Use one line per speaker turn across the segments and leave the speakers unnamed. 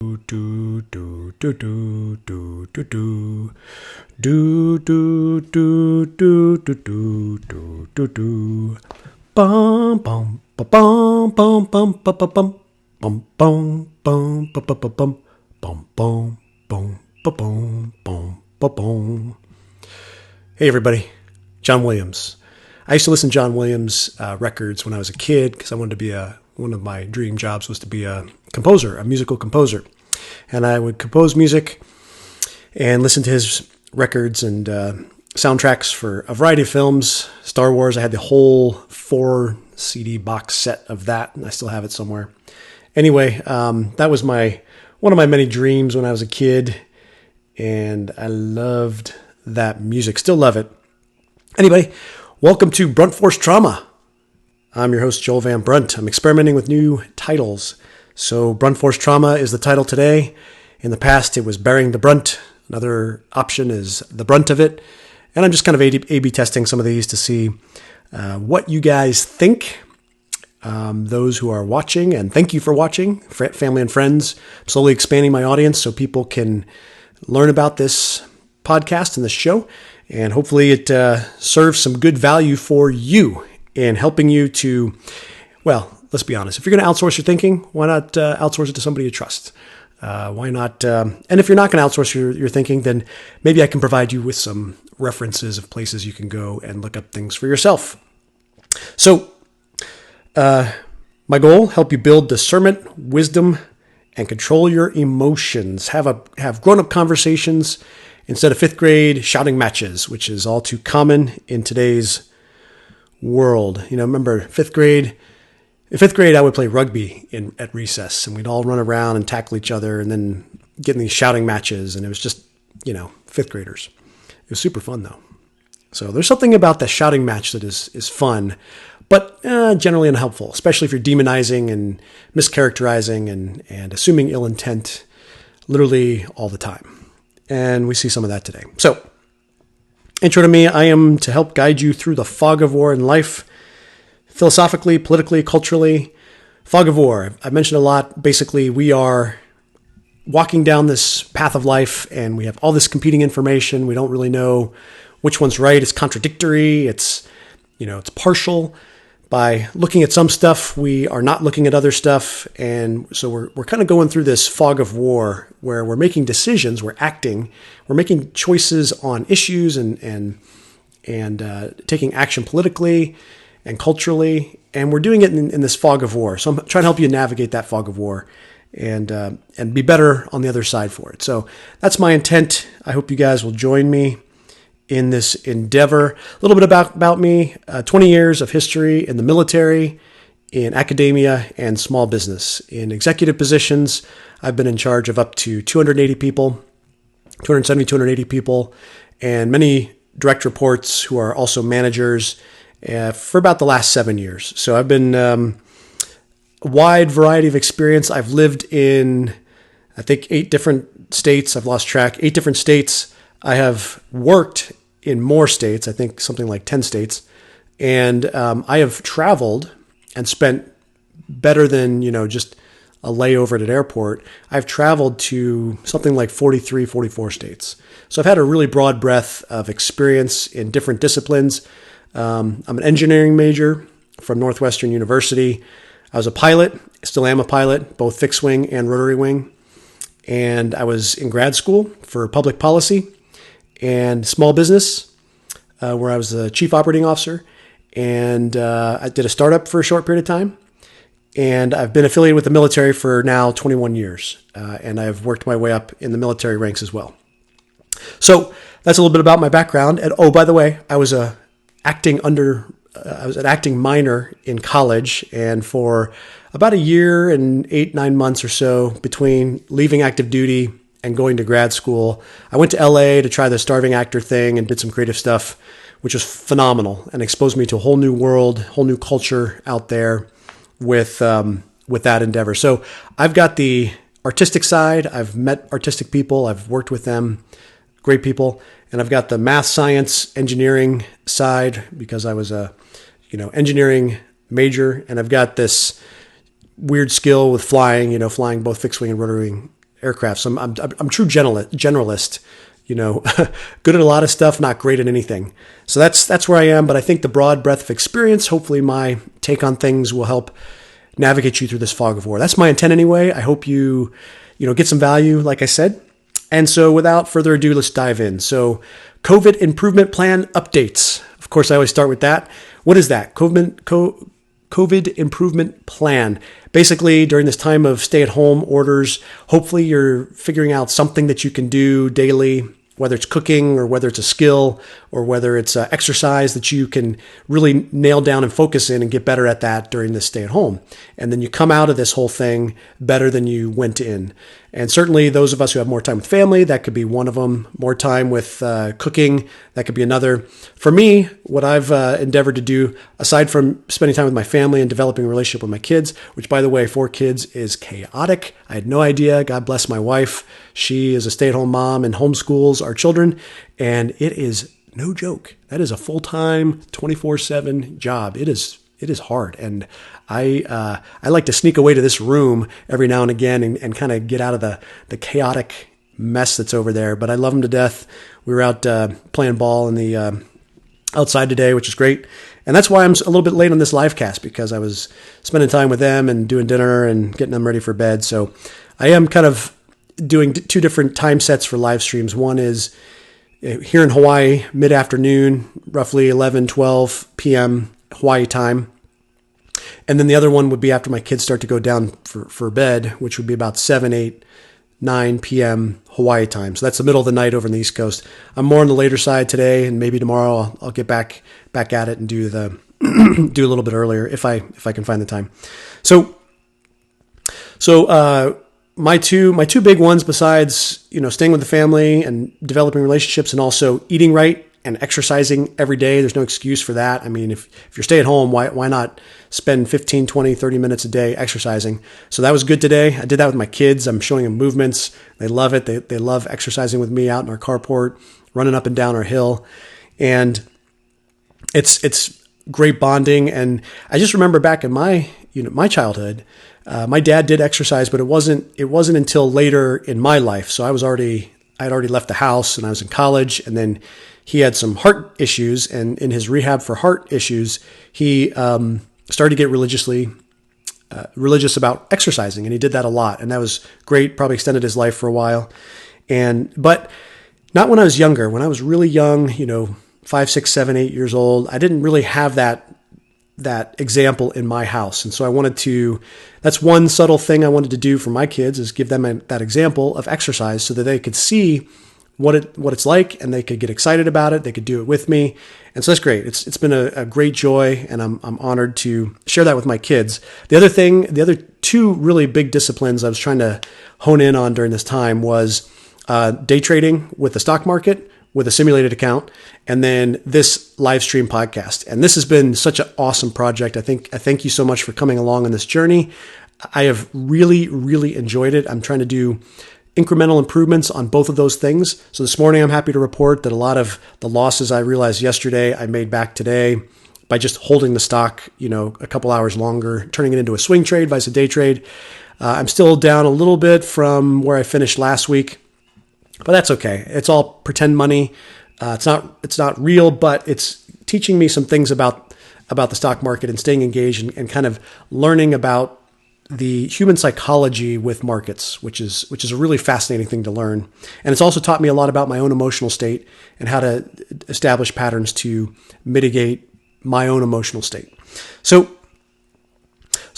Do do do do do do do do do do do do do do do do bum bum bum bum bum bum bum bum bum bum bum bum bum bum bum bum bum bum. Hey everybody, John Williams. I used to listen to John Williams records when I was a kid because I wanted to be one of my dream jobs was to be a composer, a musical composer. And I would compose music and listen to his records and soundtracks for a variety of films. Star Wars, I had the whole 4 CD box set of that, and I still have it somewhere. Anyway, that was one of my many dreams when I was a kid, and I loved that music. Still love it. Anyway, welcome to Brunt Force Trauma. I'm your host, Joel Van Brunt. I'm experimenting with new titles. So Brunt Force Trauma is the title today. In the past, it was Bearing the Brunt. Another option is The Brunt of It. And I'm just kind of A-B testing some of these to see what you guys think. Those who are watching, and thank you for watching, family and friends. I'm slowly expanding my audience so people can learn about this podcast and this show. And hopefully it serves some good value for you in helping you to, well, let's be honest. If you're going to outsource your thinking, why not outsource it to somebody you trust? Why not? And if you're not going to outsource your thinking, then maybe I can provide you with some references of places you can go and look up things for yourself. So my goal, help you build discernment, wisdom, and control your emotions. Have grown-up conversations instead of 5th grade shouting matches, which is all too common in today's world. You know, remember 5th grade? In 5th grade, I would play rugby at recess, and we'd all run around and tackle each other and then get in these shouting matches, and it was just, 5th graders. It was super fun, though. So there's something about the shouting match that is fun, but generally unhelpful, especially if you're demonizing and mischaracterizing and assuming ill intent literally all the time. And we see some of that today. So, intro to me, I am to help guide you through the fog of war in life, philosophically, politically, culturally. Fog of war, I've mentioned a lot. Basically, we are walking down this path of life and we have all this competing information. We don't really know which one's right. It's contradictory. It's partial. By looking at some stuff, we are not looking at other stuff. And so we're kind of going through this fog of war where we're making decisions, we're acting, we're making choices on issues and taking action politically and culturally, and we're doing it in this fog of war. So I'm trying to help you navigate that fog of war and be better on the other side for it. So that's my intent. I hope you guys will join me in this endeavor. A little bit about me, 20 years of history in the military, in academia, and small business. In executive positions, I've been in charge of up to 280 people, 270, 280 people, and many direct reports who are also managers for about the last 7 years. So I've been a wide variety of experience. I've lived in, I think, 8 different states. I've lost track, 8 different states. I have worked in more states, I think something like 10 states. And I have traveled and spent better than, just a layover at an airport. I've traveled to something like 43, 44 states. So I've had a really broad breadth of experience in different disciplines. I'm an engineering major from Northwestern University. I was a pilot, still am a pilot, both fixed wing and rotary wing. And I was in grad school for public policy and small business, where I was the chief operating officer. And I did a startup for a short period of time. And I've been affiliated with the military for now 21 years. And I've worked my way up in the military ranks as well. So that's a little bit about my background. And oh, by the way, I was an acting minor in college, and for about a year and 8-9 months or so between leaving active duty and going to grad school, I went to LA to try the starving actor thing and did some creative stuff, which was phenomenal and exposed me to a whole new world, whole new culture out there with that endeavor. So I've got the artistic side. I've met artistic people. I've worked with them, great people. And I've got the math, science, engineering side because I was a, engineering major. And I've got this weird skill with flying, flying both fixed wing and rotary wing aircraft. So I'm true generalist, good at a lot of stuff, not great at anything. So that's where I am. But I think the broad breadth of experience, hopefully my take on things will help navigate you through this fog of war. That's my intent anyway. I hope you get some value, like I said. And so without further ado, let's dive in. So COVID improvement plan updates. Of course, I always start with that. What is that? COVID improvement plan. Basically, during this time of stay-at-home orders, hopefully you're figuring out something that you can do daily, whether it's cooking or whether it's a skill or whether it's exercise that you can really nail down and focus in and get better at that during this stay at home. And then you come out of this whole thing better than you went in. And certainly those of us who have more time with family, that could be one of them. More time with cooking, that could be another. For me, what I've endeavored to do, aside from spending time with my family and developing a relationship with my kids, which by the way, 4 kids is chaotic. I had no idea. God bless my wife. She is a stay-at-home mom and homeschools our children. And it is no joke. That is a full-time 24/7 job. It is hard. And I like to sneak away to this room every now and again and kind of get out of the chaotic mess that's over there. But I love them to death. We were out playing ball in the outside today, which is great. And that's why I'm a little bit late on this live cast, because I was spending time with them and doing dinner and getting them ready for bed. So I am kind of doing 2 different time sets for live streams. One is here in Hawaii, mid-afternoon, roughly 11, 12 p.m. Hawaii time. And then the other one would be after my kids start to go down for bed, which would be about 7, 8, 9 p.m. Hawaii time. So that's the middle of the night over on the East Coast. I'm more on the later side today, and maybe tomorrow I'll get back at it and do do a little bit earlier if I can find the time. So my two big ones, besides staying with the family and developing relationships and also eating right and exercising every day. There's no excuse for that. I mean, if you're stay at home, why not spend 15, 20, 30 minutes a day exercising? So that was good today. I did that with my kids. I'm showing them movements. They love it. They love exercising with me out in our carport, running up and down our hill. And it's great bonding. And I just remember back in my childhood, my dad did exercise, but it wasn't until later in my life. So I'd already left the house and I was in college, and then he had some heart issues, and in his rehab for heart issues, he started to get religious about exercising, and he did that a lot, and that was great. Probably extended his life for a while, but not when I was younger. When I was really young, 5, 6, 7, 8 years old, I didn't really have that example in my house, and so that's one subtle thing I wanted to do for my kids, is give them that example of exercise so that they could see what it's like, and they could get excited about it. They could do it with me. And so that's great. It's been a great joy, and I'm honored to share that with my kids. The other 2 really big disciplines I was trying to hone in on during this time was day trading with the stock market, with a simulated account, and then this live stream podcast. And this has been such an awesome project. I thank you so much for coming along on this journey. I have really, really enjoyed it. I'm trying to do incremental improvements on both of those things. So this morning, I'm happy to report that a lot of the losses I realized yesterday, I made back today by just holding the stock, a couple hours longer, turning it into a swing trade versus a day trade. I'm still down a little bit from where I finished last week, but that's okay. It's all pretend money. It's not real, but it's teaching me some things about the stock market and staying engaged and kind of learning about the human psychology with markets, which is a really fascinating thing to learn. And it's also taught me a lot about my own emotional state and how to establish patterns to mitigate my own emotional state. So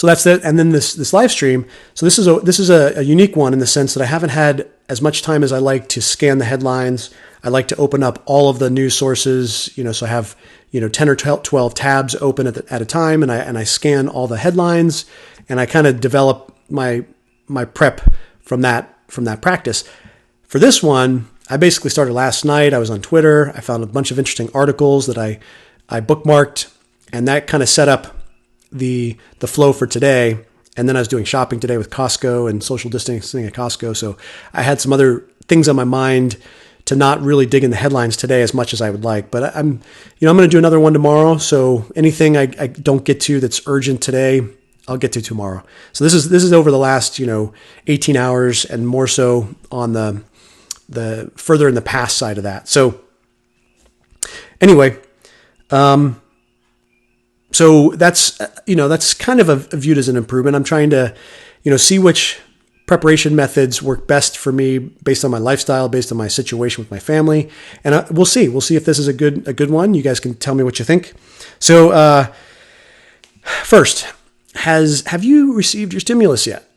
that's it. And then this live stream. So this is a unique one in the sense that I haven't had as much time as I like to scan the headlines. I like to open up all of the news sources, so I have 10 or 12 tabs open at a time, and I scan all the headlines, and I kind of develop my prep from that practice. For this one, I basically started last night. I was on Twitter. I found a bunch of interesting articles that I bookmarked, and that kind of set up the flow for today. And then I was doing shopping today with Costco and social distancing at Costco. So I had some other things on my mind to not really dig in the headlines today as much as I would like. But I'm going to do another one tomorrow. So anything I don't get to that's urgent today, I'll get to tomorrow. So this is over the last 18 hours and more so on the further in the past side of that. So anyway, so that's kind of viewed as an improvement. I'm trying to see which preparation methods work best for me based on my lifestyle, based on my situation with my family, and we'll see. We'll see if this is a good one. You guys can tell me what you think. So first, have you received your stimulus yet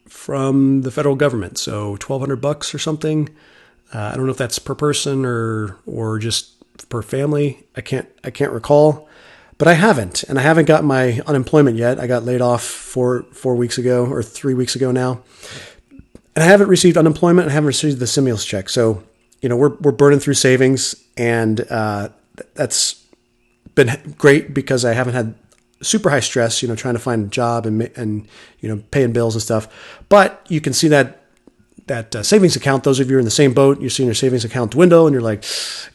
from the federal government? So $1,200 or something. I don't know if that's per person or just per family. I can't recall. But I haven't, and I haven't got my unemployment yet. I got laid off 4 weeks ago or 3 weeks ago now, and I haven't received unemployment. And I haven't received the stimulus check. So, we're burning through savings, and that's been great because I haven't had super high stress. Trying to find a job and paying bills and stuff. But you can see that savings account. Those of you in the same boat, you're seeing your savings account dwindle, and you're like,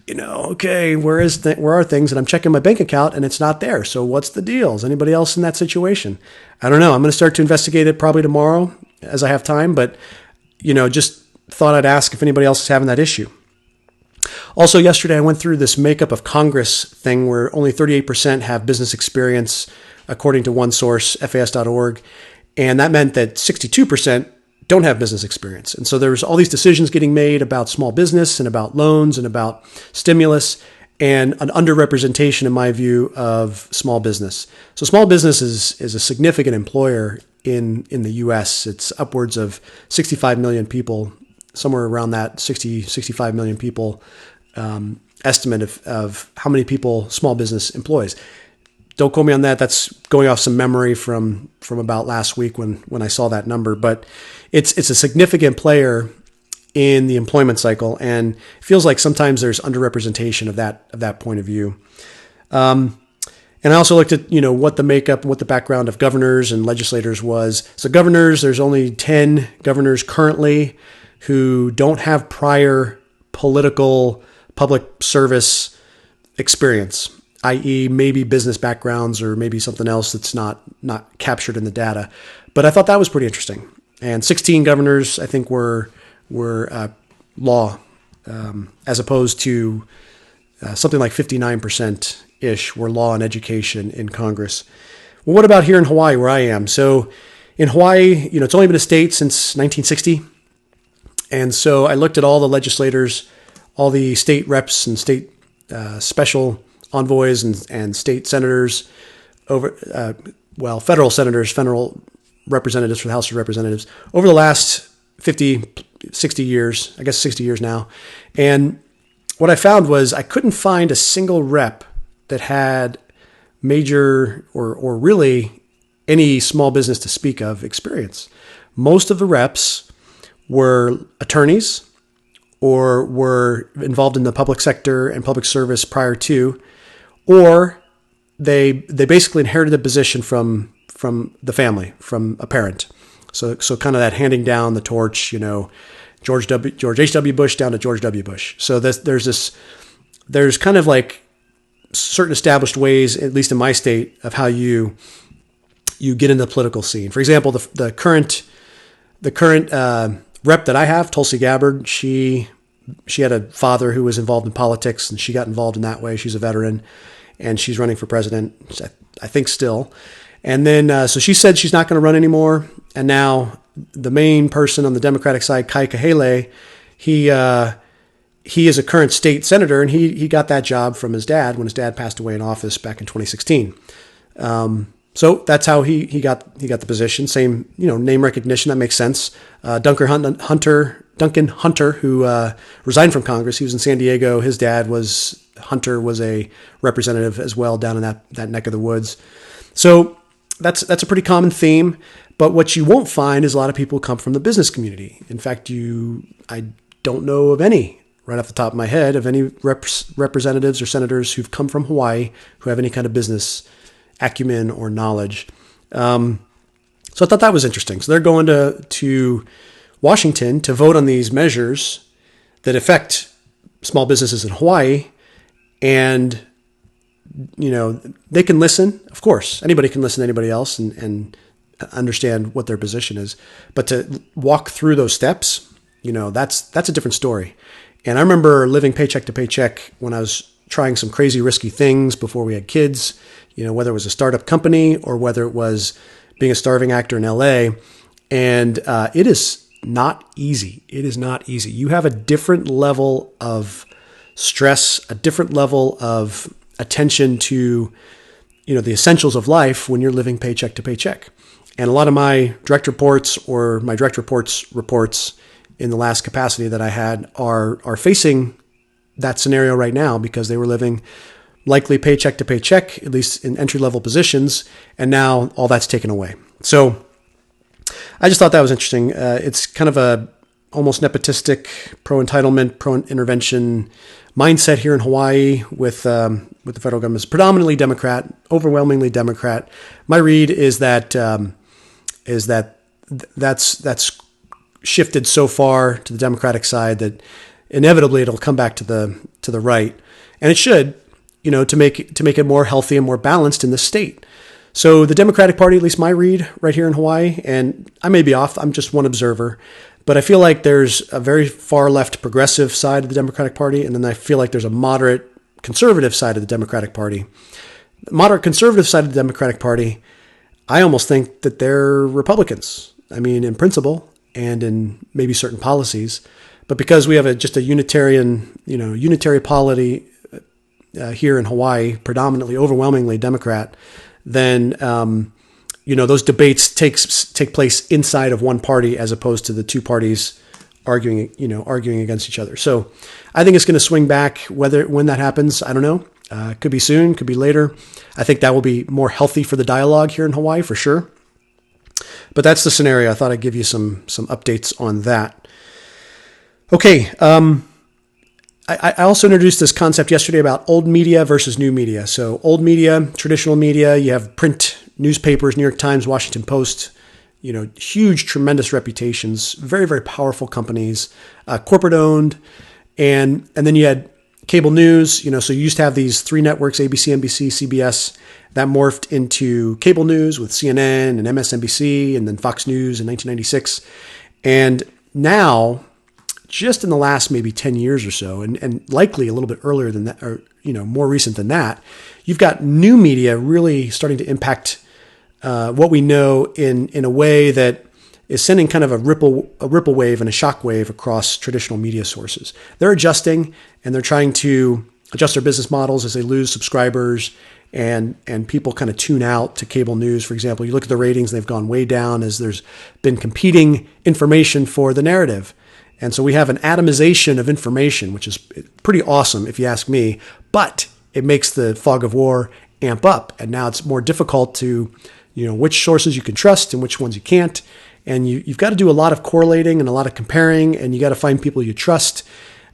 okay, where are things? And I'm checking my bank account, and it's not there. So what's the deal? Is anybody else in that situation? I don't know. I'm going to start to investigate it probably tomorrow as I have time. But just thought I'd ask if anybody else is having that issue. Also, yesterday I went through this makeup of Congress thing where only 38% have business experience, according to one source, FAS.org, and that meant that 62% don't have business experience. And so there's all these decisions getting made about small business and about loans and about stimulus and an underrepresentation, in my view, of small business. So small business is a significant employer in the U.S. It's upwards of 65 million people, somewhere around that 65 million people estimate of how many people small business employs. Don't quote me on that. That's going off some memory from about last week when I saw that number. But it's a significant player in the employment cycle, and it feels like sometimes there's underrepresentation of that point of view. And I also looked at what the makeup, what the background of governors and legislators was. So governors, there's only 10 governors currently who don't have prior political public service experience, i.e. maybe business backgrounds or maybe something else that's not captured in the data. But I thought that was pretty interesting. And 16 governors, I think, were law, as opposed to something like 59%-ish were law and education in Congress. Well, what about here in Hawaii, where I am? So in Hawaii, it's only been a state since 1960. And so I looked at all the legislators, all the state reps and state special envoys and state senators federal senators, federal representatives for the House of Representatives over the last 50, 60 years, I guess 60 years now. And what I found was I couldn't find a single rep that had major or really any small business to speak of experience. Most of the reps were attorneys or were involved in the public sector and public service prior to, or they basically inherited the position from the family, from a parent. So kind of that handing down the torch, George H.W. Bush down to George W. Bush. So there's kind of like certain established ways, at least in my state, of how you get into the political scene. For example, the current rep that I have, Tulsi Gabbard, she had a father who was involved in politics, and she got involved in that way. She's a veteran, and she's running for president, I think still. And then, so she said she's not going to run anymore. And now the main person on the Democratic side, Kai Kahele, he is a current state senator, and he got that job from his dad when his dad passed away in office back in 2016. So that's how he got the position. Same, name recognition. That makes sense. Duncan Hunter, who resigned from Congress. He was in San Diego. His dad was a representative as well down in that neck of the woods. So that's a pretty common theme. But what you won't find is a lot of people come from the business community. In fact, I don't know of any, right off the top of my head, of any representatives or senators who've come from Hawaii who have any kind of business acumen or knowledge. So I thought that was interesting. So they're going to Washington to vote on these measures that affect small businesses in Hawaii. And, they can listen. Of course, anybody can listen to anybody else and understand what their position is. But to walk through those steps, that's a different story. And I remember living paycheck to paycheck when I was trying some crazy risky things before we had kids, whether it was a startup company or whether it was being a starving actor in LA. And it is not easy. It is not easy. You have a different level of stress, a different level of attention to, the essentials of life when you're living paycheck to paycheck. And a lot of my direct reports or my direct reports in the last capacity that I had are facing that scenario right now because they were living likely paycheck to paycheck, at least in entry-level positions. And now all that's taken away. So I just thought that was interesting. It's kind of a almost nepotistic, pro-entitlement, pro-intervention mindset here in Hawaii with the federal government. It's predominantly Democrat, overwhelmingly Democrat. My read is that that's shifted so far to the Democratic side that inevitably it'll come back to the right, and it should, to make it more healthy and more balanced in the state. So the Democratic Party, at least my read right here in Hawaii, and I may be off, I'm just one observer, but I feel like there's a very far left progressive side of the Democratic Party, and then I feel like there's a moderate conservative side of the Democratic Party. The moderate conservative side of the Democratic Party, I almost think that they're Republicans. I mean, in principle and in maybe certain policies, but because we have just a unitary polity here in Hawaii, predominantly, overwhelmingly Democrat, then those debates take place inside of one party as opposed to the two parties arguing against each other. So I think it's going to swing back. When that happens, I don't know. Could be soon, could be later. I think that will be more healthy for the dialogue here in Hawaii for sure. But that's the scenario. I thought I'd give you some updates on that. Okay. I also introduced this concept yesterday about old media versus new media. So old media, traditional media, you have print newspapers, New York Times, Washington Post, huge, tremendous reputations, very, very powerful companies, corporate owned. And then you had cable news, so you used to have these three networks, ABC, NBC, CBS, that morphed into cable news with CNN and MSNBC and then Fox News in 1996. And now, just in the last maybe 10 years or so, and likely a little bit earlier than that, or more recent than that, you've got new media really starting to impact what we know in a way that is sending kind of a ripple wave and a shock wave across traditional media sources. They're adjusting and they're trying to adjust their business models as they lose subscribers and people kind of tune out to cable news. For example, you look at the ratings, they've gone way down as there's been competing information for the narrative. And so we have an atomization of information, which is pretty awesome if you ask me, but it makes the fog of war amp up. And now it's more difficult to, which sources you can trust and which ones you can't. And you've got to do a lot of correlating and a lot of comparing, and you got to find people you trust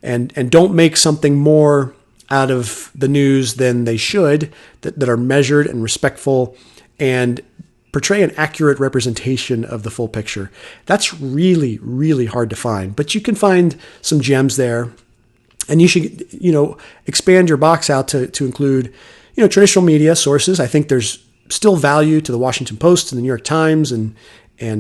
and don't make something more out of the news than they should, that are measured and respectful and portray an accurate representation of the full picture. That's really, really hard to find, but you can find some gems there, and you should, expand your box out to include, traditional media sources. I think there's still value to the Washington Post and the New York Times and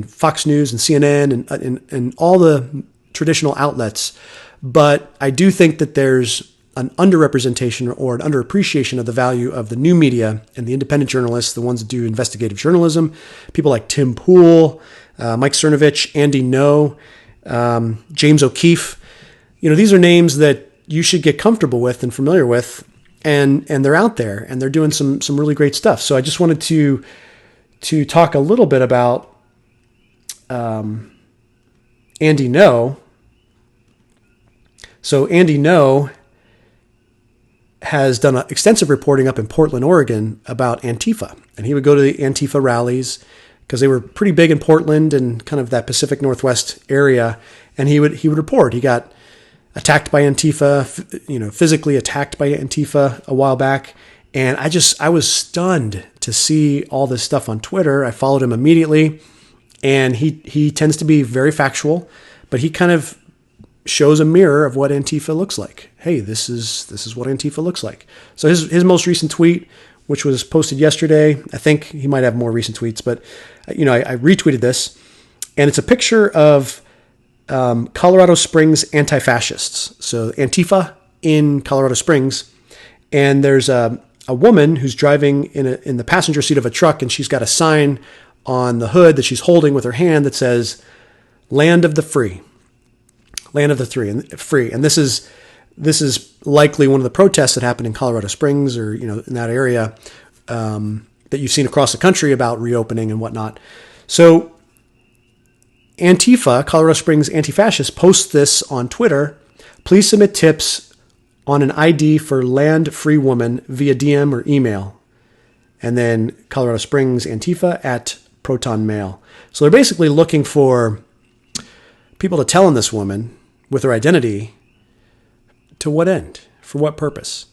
Fox News and CNN and all the traditional outlets. But I do think that there's an underrepresentation or an underappreciation of the value of the new media and the independent journalists, the ones that do investigative journalism, people like Tim Pool, Mike Cernovich, Andy Ngo, James O'Keefe. These are names that you should get comfortable with and familiar with, and they're out there and they're doing some really great stuff. So I just wanted to talk a little bit about Andy Ngo. So Andy Ngo has done extensive reporting up in Portland, Oregon about Antifa. And he would go to the Antifa rallies because they were pretty big in Portland and kind of that Pacific Northwest area. And he would report. He got attacked by Antifa, physically attacked by Antifa a while back. And I was stunned to see all this stuff on Twitter. I followed him immediately. And he tends to be very factual, but he kind of shows a mirror of what Antifa looks like. Hey, this is what Antifa looks like. So his most recent tweet which was posted yesterday. I think he might have more recent tweets, but I retweeted this, and it's a picture of Colorado Springs anti-fascists. So Antifa in Colorado Springs, and there's a woman who's driving in the passenger seat of a truck, and she's got a sign on the hood that she's holding with her hand that says "Land of the Free," "Land of the Free," and this is likely one of the protests that happened in Colorado Springs or in that area that you've seen across the country about reopening and whatnot. So Antifa, Colorado Springs anti-fascists, posts this on Twitter. Please submit tips on an ID for land free woman via DM or email. And then Colorado Springs Antifa at Proton Mail. So they're basically looking for people to tell on this woman with her identity. To what end? For what purpose?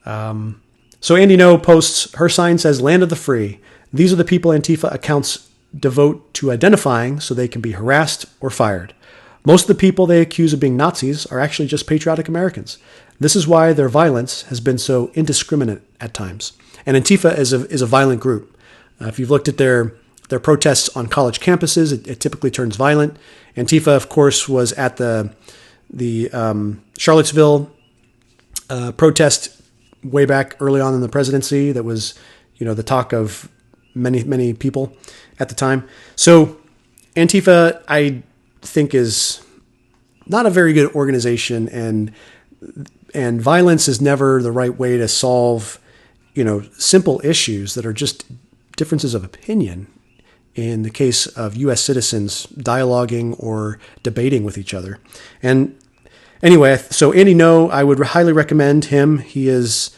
So Andy No posts, her sign says "Land of the Free." These are the people Antifa accounts devote to identifying so they can be harassed or fired. Most of the people they accuse of being Nazis are actually just patriotic Americans. This is why their violence has been so indiscriminate at times. And Antifa is a violent group. If you've looked at their protests on college campuses, it typically turns violent. Antifa, of course, was at the Charlottesville protest way back early on in the presidency. That was, the talk of many, many people at the time. So Antifa, I think, is not a very good organization, and violence is never the right way to solve, simple issues that are just differences of opinion in the case of U.S. citizens dialoguing or debating with each other. And anyway, so Andy No, I would highly recommend him. He is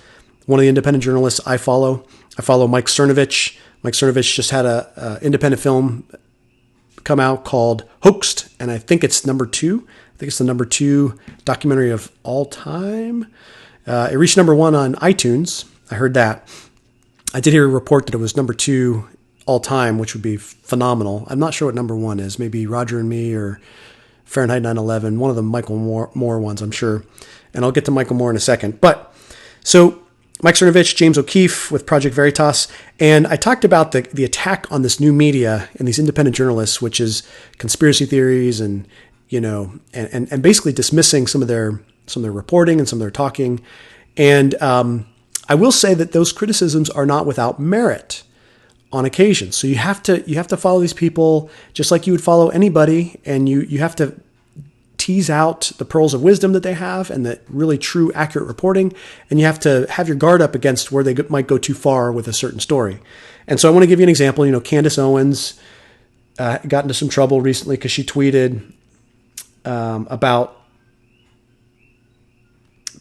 one of the independent journalists I follow. I follow Mike Cernovich. Mike Cernovich just had a independent film come out called Hoaxed, and I think it's number 2. I think it's the number 2 documentary of all time. It reached number 1 on iTunes. I heard that. I did hear a report that it was number 2 all time, which would be phenomenal. I'm not sure what number 1 is. Maybe Roger and Me or Fahrenheit 9/11, one of the Michael Moore ones, I'm sure. And I'll get to Michael Moore in a second. But so Mike Cernovich, James O'Keefe with Project Veritas, and I talked about the attack on this new media and these independent journalists, which is conspiracy theories and and basically dismissing some of their reporting and some of their talking. And I will say that those criticisms are not without merit on occasion. So you have to follow these people just like you would follow anybody, and you have to tease out the pearls of wisdom that they have and the really true, accurate reporting. And you have to have your guard up against where they might go too far with a certain story. And so I want to give you an example. Candace Owens got into some trouble recently because she tweeted about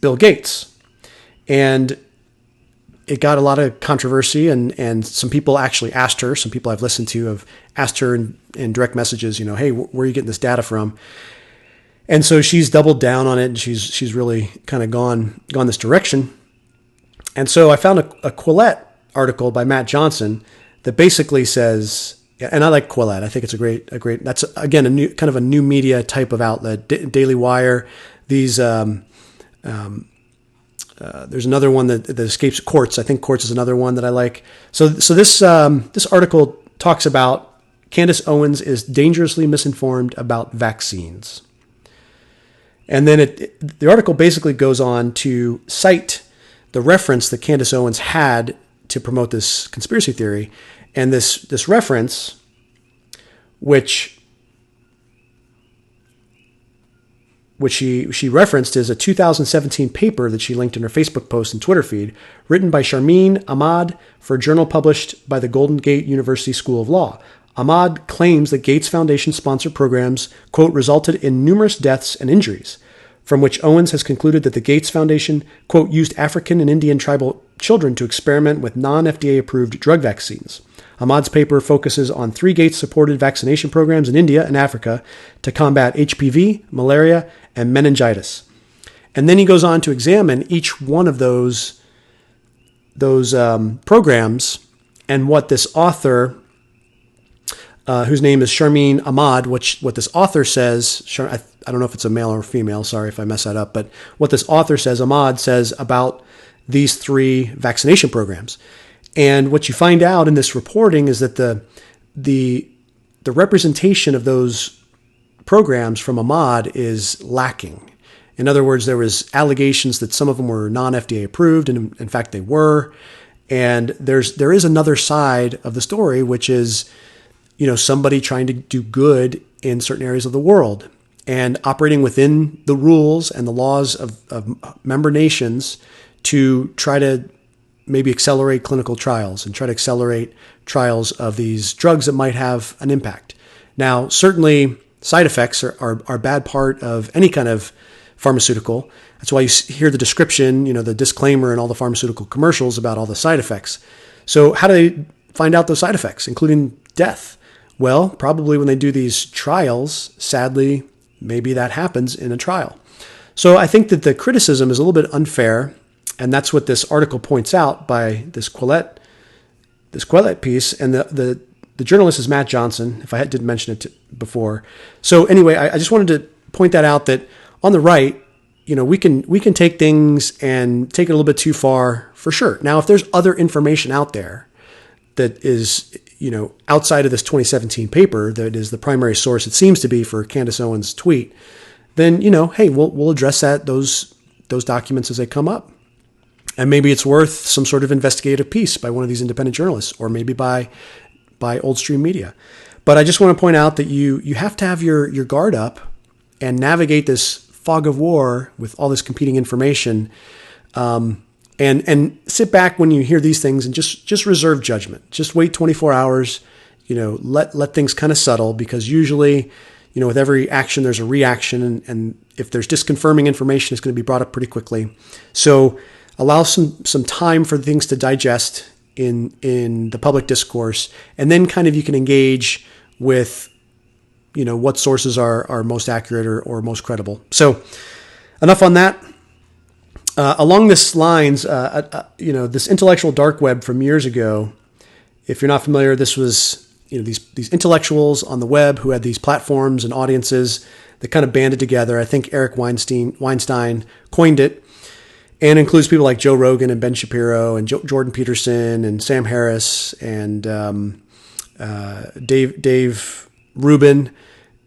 Bill Gates. And it got a lot of controversy, and some people actually asked her, some people I've listened to have asked her in direct messages, hey, where are you getting this data from? And so she's doubled down on it, and she's really kind of gone this direction. And so I found a Quillette article by Matt Johnson that basically says, and I like Quillette. I think it's a great. That's again a new kind of a new media type of outlet. Daily Wire. These there's another one that escapes Quartz. I think Quartz is another one that I like. So this article talks about Candace Owens is dangerously misinformed about vaccines. And then the article basically goes on to cite the reference that Candace Owens had to promote this conspiracy theory. And this reference, which she referenced, is a 2017 paper that she linked in her Facebook post and Twitter feed, written by Sharmeen Ahmad for a journal published by the Golden Gate University School of Law. Ahmad claims that Gates Foundation-sponsored programs, quote, resulted in numerous deaths and injuries, from which Owens has concluded that the Gates Foundation, quote, used African and Indian tribal children to experiment with non-FDA-approved drug vaccines. Ahmad's paper focuses on 3 Gates-supported vaccination programs in India and Africa to combat HPV, malaria, and meningitis. And then he goes on to examine each one of those programs and what this author, whose name is Sharmeen Ahmad, what this author says, I don't know if it's a male or female, sorry if I mess that up, but what this author says, Ahmad says about these 3 vaccination programs. And what you find out in this reporting is that the representation of those programs from Ahmad is lacking. In other words, there was allegations that some of them were non-FDA approved, and in fact they were. And there is another side of the story, which is, somebody trying to do good in certain areas of the world and operating within the rules and the laws of member nations to try to maybe accelerate clinical trials and try to accelerate trials of these drugs that might have an impact. Now, certainly side effects are a bad part of any kind of pharmaceutical. That's why you hear the description, the disclaimer in all the pharmaceutical commercials about all the side effects. So how do they find out those side effects, including death? Well, probably when they do these trials, sadly, maybe that happens in a trial. So I think that the criticism is a little bit unfair, and that's what this article points out by this Quillette piece. And the journalist is Matt Johnson, if I didn't mention it before. So anyway, I just wanted to point that out, that on the right, we can take things and take it a little bit too far, for sure. Now, if there's other information out there that is, outside of this 2017 paper, that is the primary source, it seems to be, for Candace Owens' tweet, then, hey, we'll address those documents as they come up. And maybe it's worth some sort of investigative piece by one of these independent journalists, or maybe by Old Stream Media. But I just want to point out that you have to have your guard up and navigate this fog of war with all this competing information, and sit back when you hear these things and just reserve judgment. Just wait 24 hours. Let things kind of settle, because usually, with every action there's a reaction, and if there's disconfirming information, it's going to be brought up pretty quickly. So allow some time for things to digest in the public discourse, and then kind of you can engage with what sources are most accurate or most credible. So enough on that. Along this lines, this intellectual dark web from years ago, if you're not familiar, this was these intellectuals on the web who had these platforms and audiences that kind of banded together. I think Eric Weinstein coined it, and includes people like Joe Rogan and Ben Shapiro and Jordan Peterson and Sam Harris and Dave Rubin,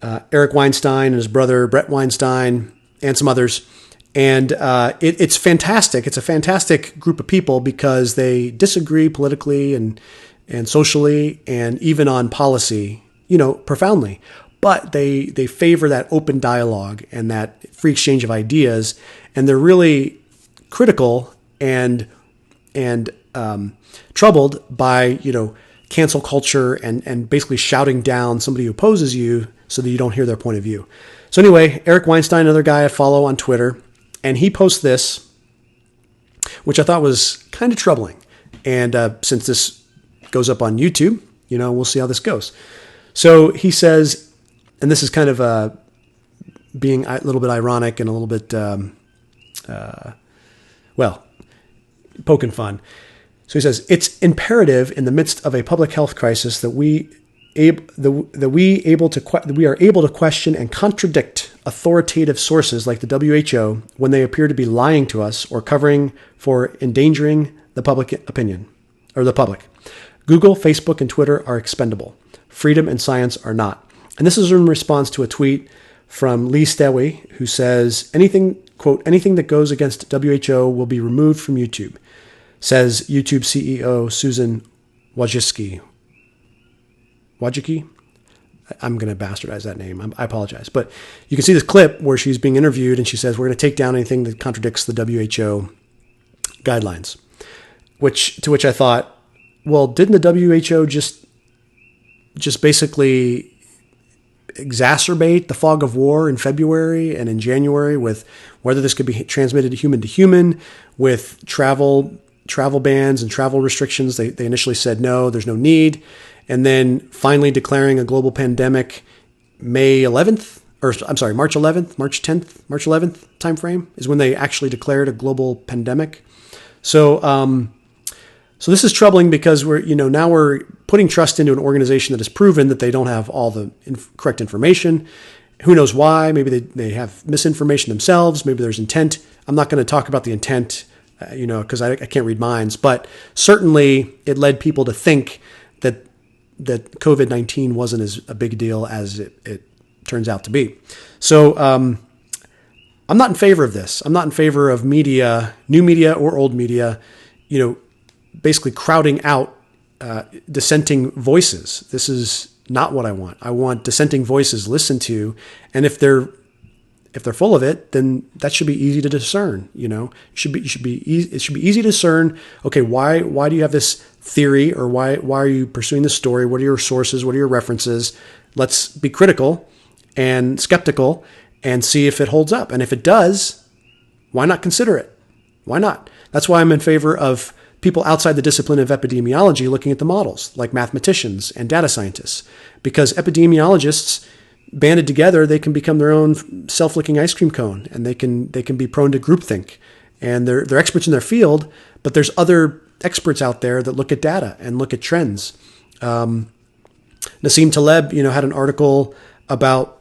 Eric Weinstein and his brother Brett Weinstein, and some others. And it's fantastic. It's a fantastic group of people because they disagree politically and socially and even on policy, profoundly. But they favor that open dialogue and that free exchange of ideas, and they're really critical and troubled by cancel culture and basically shouting down somebody who opposes you so that you don't hear their point of view. So anyway, Eric Weinstein, another guy I follow on Twitter, and he posts this, which I thought was kind of troubling. And since this goes up on YouTube, we'll see how this goes. So he says, and this is kind of being a little bit ironic and a little bit poking fun. So he says, it's imperative in the midst of a public health crisis that we are able to question and contradict authoritative sources like the WHO when they appear to be lying to us or covering for endangering the public opinion or the public. Google, Facebook, and Twitter are expendable. Freedom and science are not. And this is in response to a tweet from Lee Stewie, who says, quote, anything that goes against WHO will be removed from YouTube, says YouTube CEO Susan Wojcicki. I'm going to bastardize that name. I apologize. But you can see this clip where she's being interviewed and she says, we're going to take down anything that contradicts the WHO guidelines, to which I thought, well, didn't the WHO just basically exacerbate the fog of war in February and in January with whether this could be transmitted human to human, with travel bans and travel restrictions? They initially said, no, there's no need. And then finally declaring a global pandemic March 11th, March 11th timeframe is when they actually declared a global pandemic. So this is troubling because now we're putting trust into an organization that has proven that they don't have all the correct information. Who knows why? Maybe they have misinformation themselves. Maybe there's intent. I'm not going to talk about the intent because I can't read minds. But certainly it led people to think that COVID-19 wasn't as a big deal as it turns out to be. So I'm not in favor of this. I'm not in favor of media, new media or old media, basically crowding out dissenting voices. This is not what I want. I want dissenting voices listened to, and if they're full of it, then that should be easy to discern. It should be easy to discern. Okay, why do you have this theory, or why are you pursuing this story? What are your sources? What are your references? Let's be critical and skeptical and see if it holds up. And if it does, why not consider it? Why not? That's why I'm in favor of people outside the discipline of epidemiology looking at the models, like mathematicians and data scientists, because epidemiologists banded together, they can become their own self-licking ice cream cone, and they can be prone to groupthink. And they're experts in their field, but there's other experts out there that look at data and look at trends. Nassim Taleb, had an article about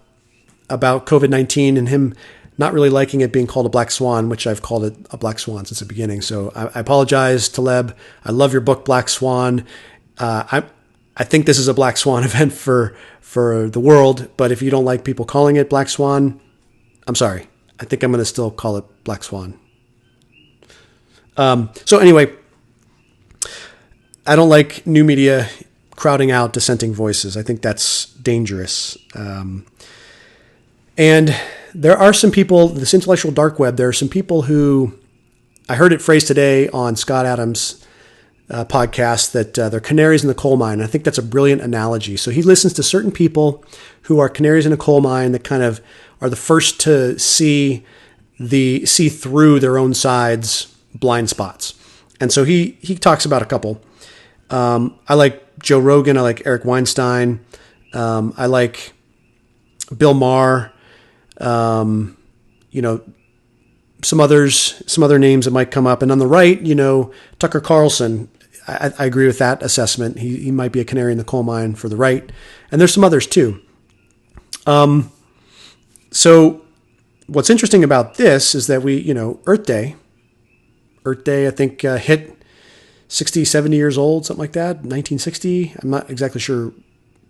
COVID-19 and him not really liking it being called a black swan, which I've called it a black swan since the beginning. So I apologize, Taleb. I love your book, Black Swan. I think this is a black swan event for the world, but if you don't like people calling it black swan, I'm sorry. I think I'm going to still call it black swan. So anyway, I don't like new media crowding out dissenting voices. I think that's dangerous. And there are some people, this intellectual dark web, there are some people who, I heard it phrased today on Scott Adams' podcast, that they're canaries in the coal mine. And I think that's a brilliant analogy. So he listens to certain people who are canaries in a coal mine that kind of are the first to see through their own side's blind spots. And so he talks about a couple. I like Joe Rogan. I like Eric Weinstein. I like Bill Maher. Some other names that might come up. And on the right, Tucker Carlson, I agree with that assessment. He might be a canary in the coal mine for the right. And there's some others too. So what's interesting about this is that Earth Day, I think, hit 60, 70 years old, something like that, 1960. I'm not exactly sure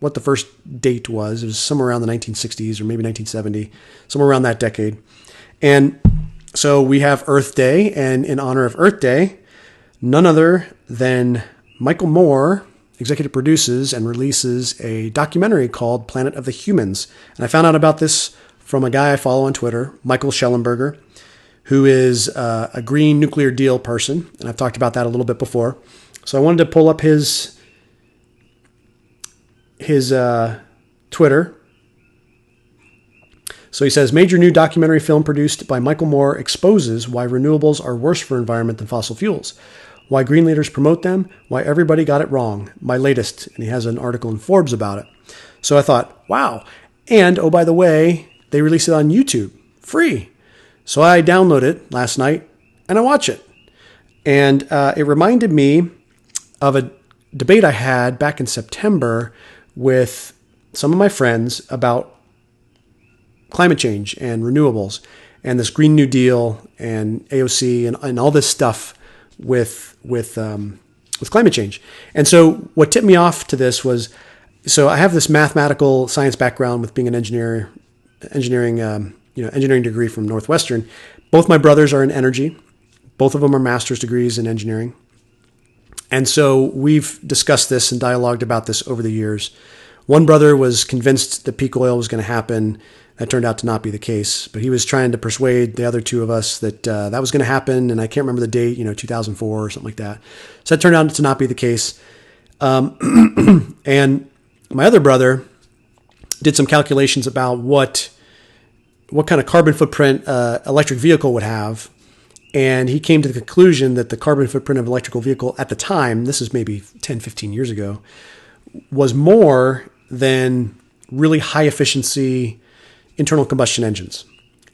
what the first date was. It was somewhere around the 1960s or maybe 1970, somewhere around that decade. And so we have Earth Day, and in honor of Earth Day, none other than Michael Moore executive produces and releases a documentary called Planet of the Humans. And I found out about this from a guy I follow on Twitter, Michael Schellenberger, who is a green nuclear deal person. And I've talked about that a little bit before. So I wanted to pull up his Twitter. So he says, major new documentary film produced by Michael Moore exposes why renewables are worse for environment than fossil fuels, why green leaders promote them, why everybody got it wrong. My latest. And he has an article in Forbes about it. So I thought, wow. And, oh, by the way, they released it on YouTube, free. So I downloaded it last night and I watch it. And it reminded me of a debate I had back in September with some of my friends about climate change and renewables and this Green New Deal and AOC and all this stuff with climate change. And so what tipped me off to this was, so I have this mathematical science background with being an engineering degree from Northwestern. Both my brothers are in energy. Both of them are master's degrees in engineering. And so we've discussed this and dialogued about this over the years. One brother was convinced that peak oil was going to happen. That turned out to not be the case, but he was trying to persuade the other two of us that that was going to happen. And I can't remember the date, 2004 or something like that. So that turned out to not be the case. And my other brother did some calculations about what kind of carbon footprint electric vehicle would have. And he came to the conclusion that the carbon footprint of an electrical vehicle at the time, this is maybe 10, 15 years ago, was more than really high efficiency internal combustion engines.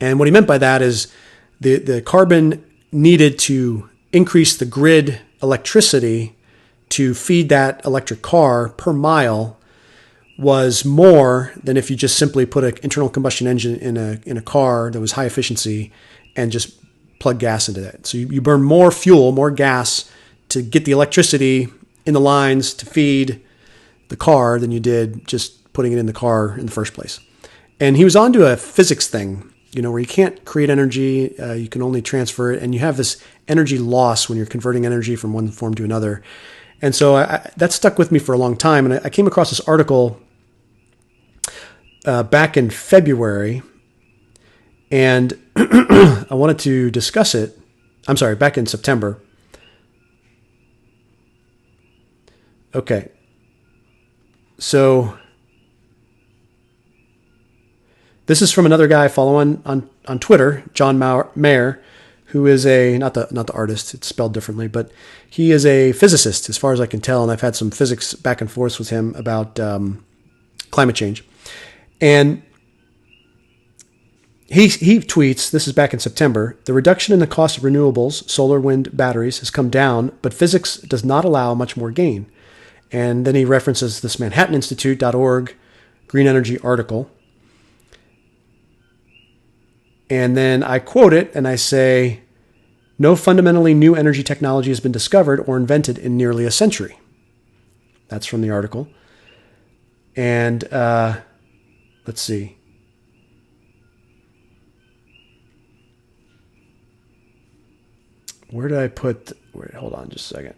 And what he meant by that is the carbon needed to increase the grid electricity to feed that electric car per mile was more than if you just simply put an internal combustion engine in a car that was high efficiency and just plug gas into that. So you burn more fuel, more gas to get the electricity in the lines to feed the car than you did just putting it in the car in the first place. And he was onto a physics thing, where you can't create energy, you can only transfer it, and you have this energy loss when you're converting energy from one form to another. And so that stuck with me for a long time. And I came across this article back in February, and I wanted to discuss it. I'm sorry, back in September. Okay. So this is from another guy I follow on Twitter, John Mayer, who is not the artist, it's spelled differently, but he is a physicist as far as I can tell, and I've had some physics back and forth with him about climate change. And he tweets, this is back in September, the reduction in the cost of renewables, solar, wind, batteries has come down, but physics does not allow much more gain. And then he references this ManhattanInstitute.org green energy article. And then I quote it and I say, no fundamentally new energy technology has been discovered or invented in nearly a century. That's from the article. And let's see. Where did I put... hold on just a second.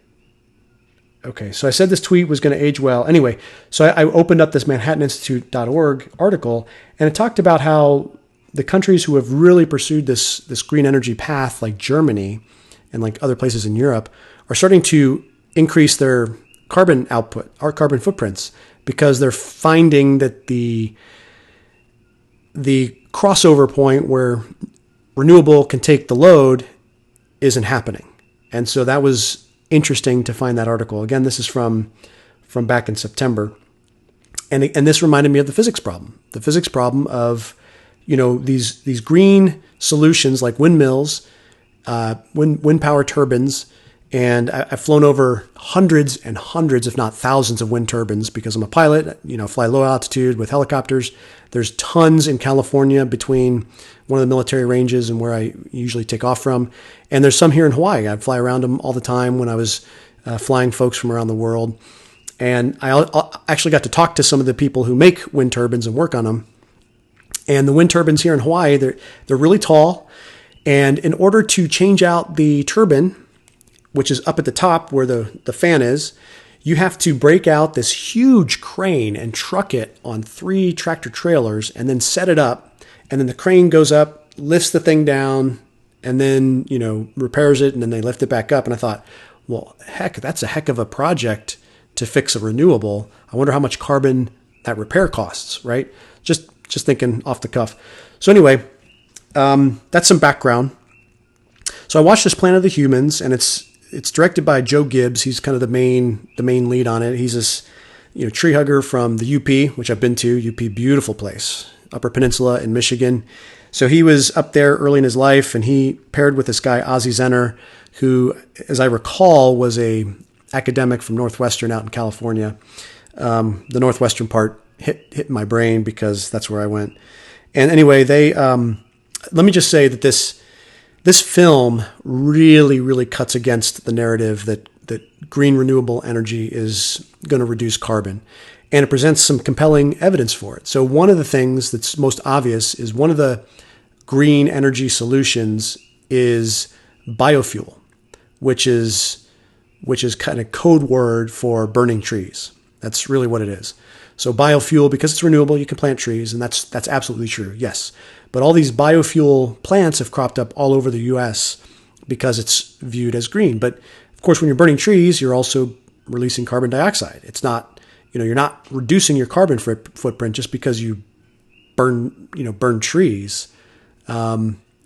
Okay, so I said this tweet was going to age well. Anyway, so I opened up this ManhattanInstitute.org article, and it talked about how the countries who have really pursued this green energy path, like Germany and like other places in Europe, are starting to increase their carbon output, or carbon footprints, because they're finding that the crossover point where renewable can take the load isn't happening. And so that was interesting to find that article. Again, this is from back in September. And this reminded me of the physics problem. The physics problem of, these green solutions like windmills, wind power turbines. And I've flown over hundreds and hundreds, if not thousands of wind turbines because I'm a pilot, fly low altitude with helicopters. There's tons in California between one of the military ranges and where I usually take off from. And there's some here in Hawaii. I fly around them all the time when I was flying folks from around the world. And I actually got to talk to some of the people who make wind turbines and work on them. And the wind turbines here in Hawaii, they're really tall. And in order to change out the turbine, which is up at the top where the fan is, you have to break out this huge crane and truck it on 3 tractor trailers and then set it up. And then the crane goes up, lifts the thing down, and then, repairs it, and then they lift it back up. And I thought, well, heck, that's a heck of a project to fix a renewable. I wonder how much carbon that repair costs, right? Just thinking off the cuff. So anyway, that's some background. So I watched this Planet of the Humans, and it's directed by Joe Gibbs. He's kind of the main lead on it. He's this, tree hugger from the UP, which I've been to. UP, beautiful place, Upper Peninsula in Michigan. So he was up there early in his life, and he paired with this guy, Ozzie Zenner, who, as I recall, was a academic from Northwestern out in California. The Northwestern part hit my brain because that's where I went. And anyway, they let me just say that this film really, really cuts against the narrative that green renewable energy is going to reduce carbon. And it presents some compelling evidence for it. So one of the things that's most obvious is one of the green energy solutions is biofuel, which is kind of code word for burning trees. That's really what it is. So biofuel, because it's renewable, you can plant trees, and that's absolutely true, yes. But all these biofuel plants have cropped up all over the U.S. because it's viewed as green. But of course, when you're burning trees, you're also releasing carbon dioxide. It's not, you're not reducing your carbon footprint just because you burn trees.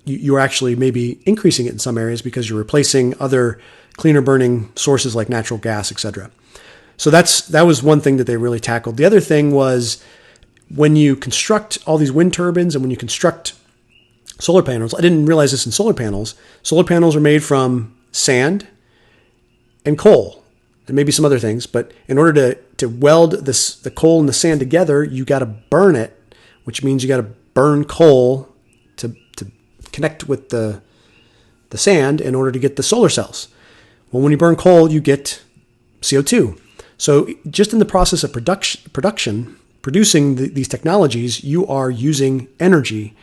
You're actually maybe increasing it in some areas because you're replacing other cleaner burning sources like natural gas, etc. So that was one thing that they really tackled. The other thing was when you construct all these wind turbines and when you construct solar panels, I didn't realize this in solar panels. Solar panels are made from sand and coal and maybe some other things. But in order to weld the coal and the sand together, you got to burn it, which means you got to burn coal to connect with the the sand in order to get the solar cells. Well, when you burn coal, you get CO2. So just in the process of producing these technologies, you are using energy.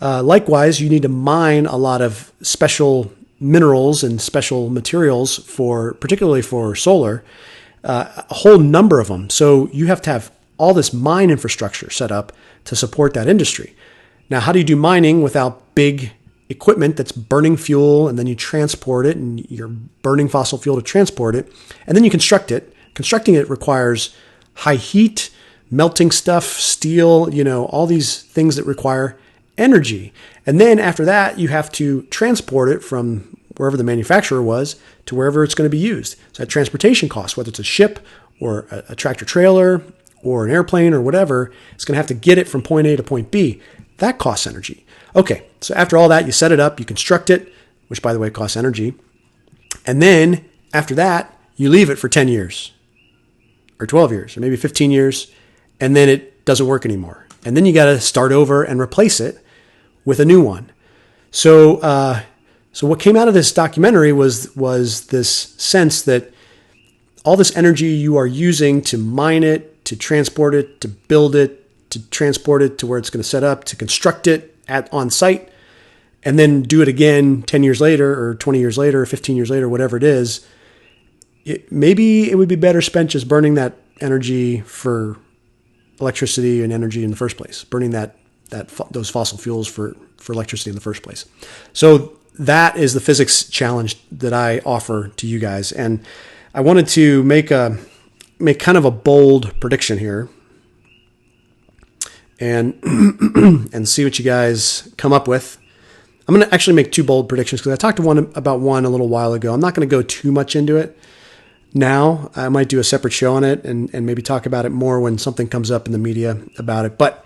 Likewise, you need to mine a lot of special minerals and special materials particularly for solar, a whole number of them. So you have to have all this mine infrastructure set up to support that industry. Now, how do you do mining without big equipment that's burning fuel, and then you transport it, and you're burning fossil fuel to transport it, and then you construct it? Constructing it requires high heat, melting stuff, steel, all these things that require energy. And then after that, you have to transport it from wherever the manufacturer was to wherever it's going to be used. So that transportation cost, whether it's a ship or a tractor trailer or an airplane or whatever, it's going to have to get it from point A to point B. That costs energy. Okay, so after all that, you set it up, you construct it, which by the way costs energy. And then after that, you leave it for 10 years or 12 years or maybe 15 years, and then it doesn't work anymore. And then you got to start over and replace it with a new one. So what came out of this documentary was this sense that all this energy you are using to mine it, to transport it, to build it, to transport it to where it's going to set up, to construct it on site, and then do it again 10 years later or 20 years later or 15 years later, whatever it is, maybe it would be better spent just burning that energy for electricity and energy in the first place, burning those fossil fuels for electricity in the first place. So that is the physics challenge that I offer to you guys. And I wanted to make kind of a bold prediction here and see what you guys come up with. I'm going to actually make two bold predictions because I talked about one a little while ago. I'm not going to go too much into it now. I might do a separate show on it and maybe talk about it more when something comes up in the media about it. But,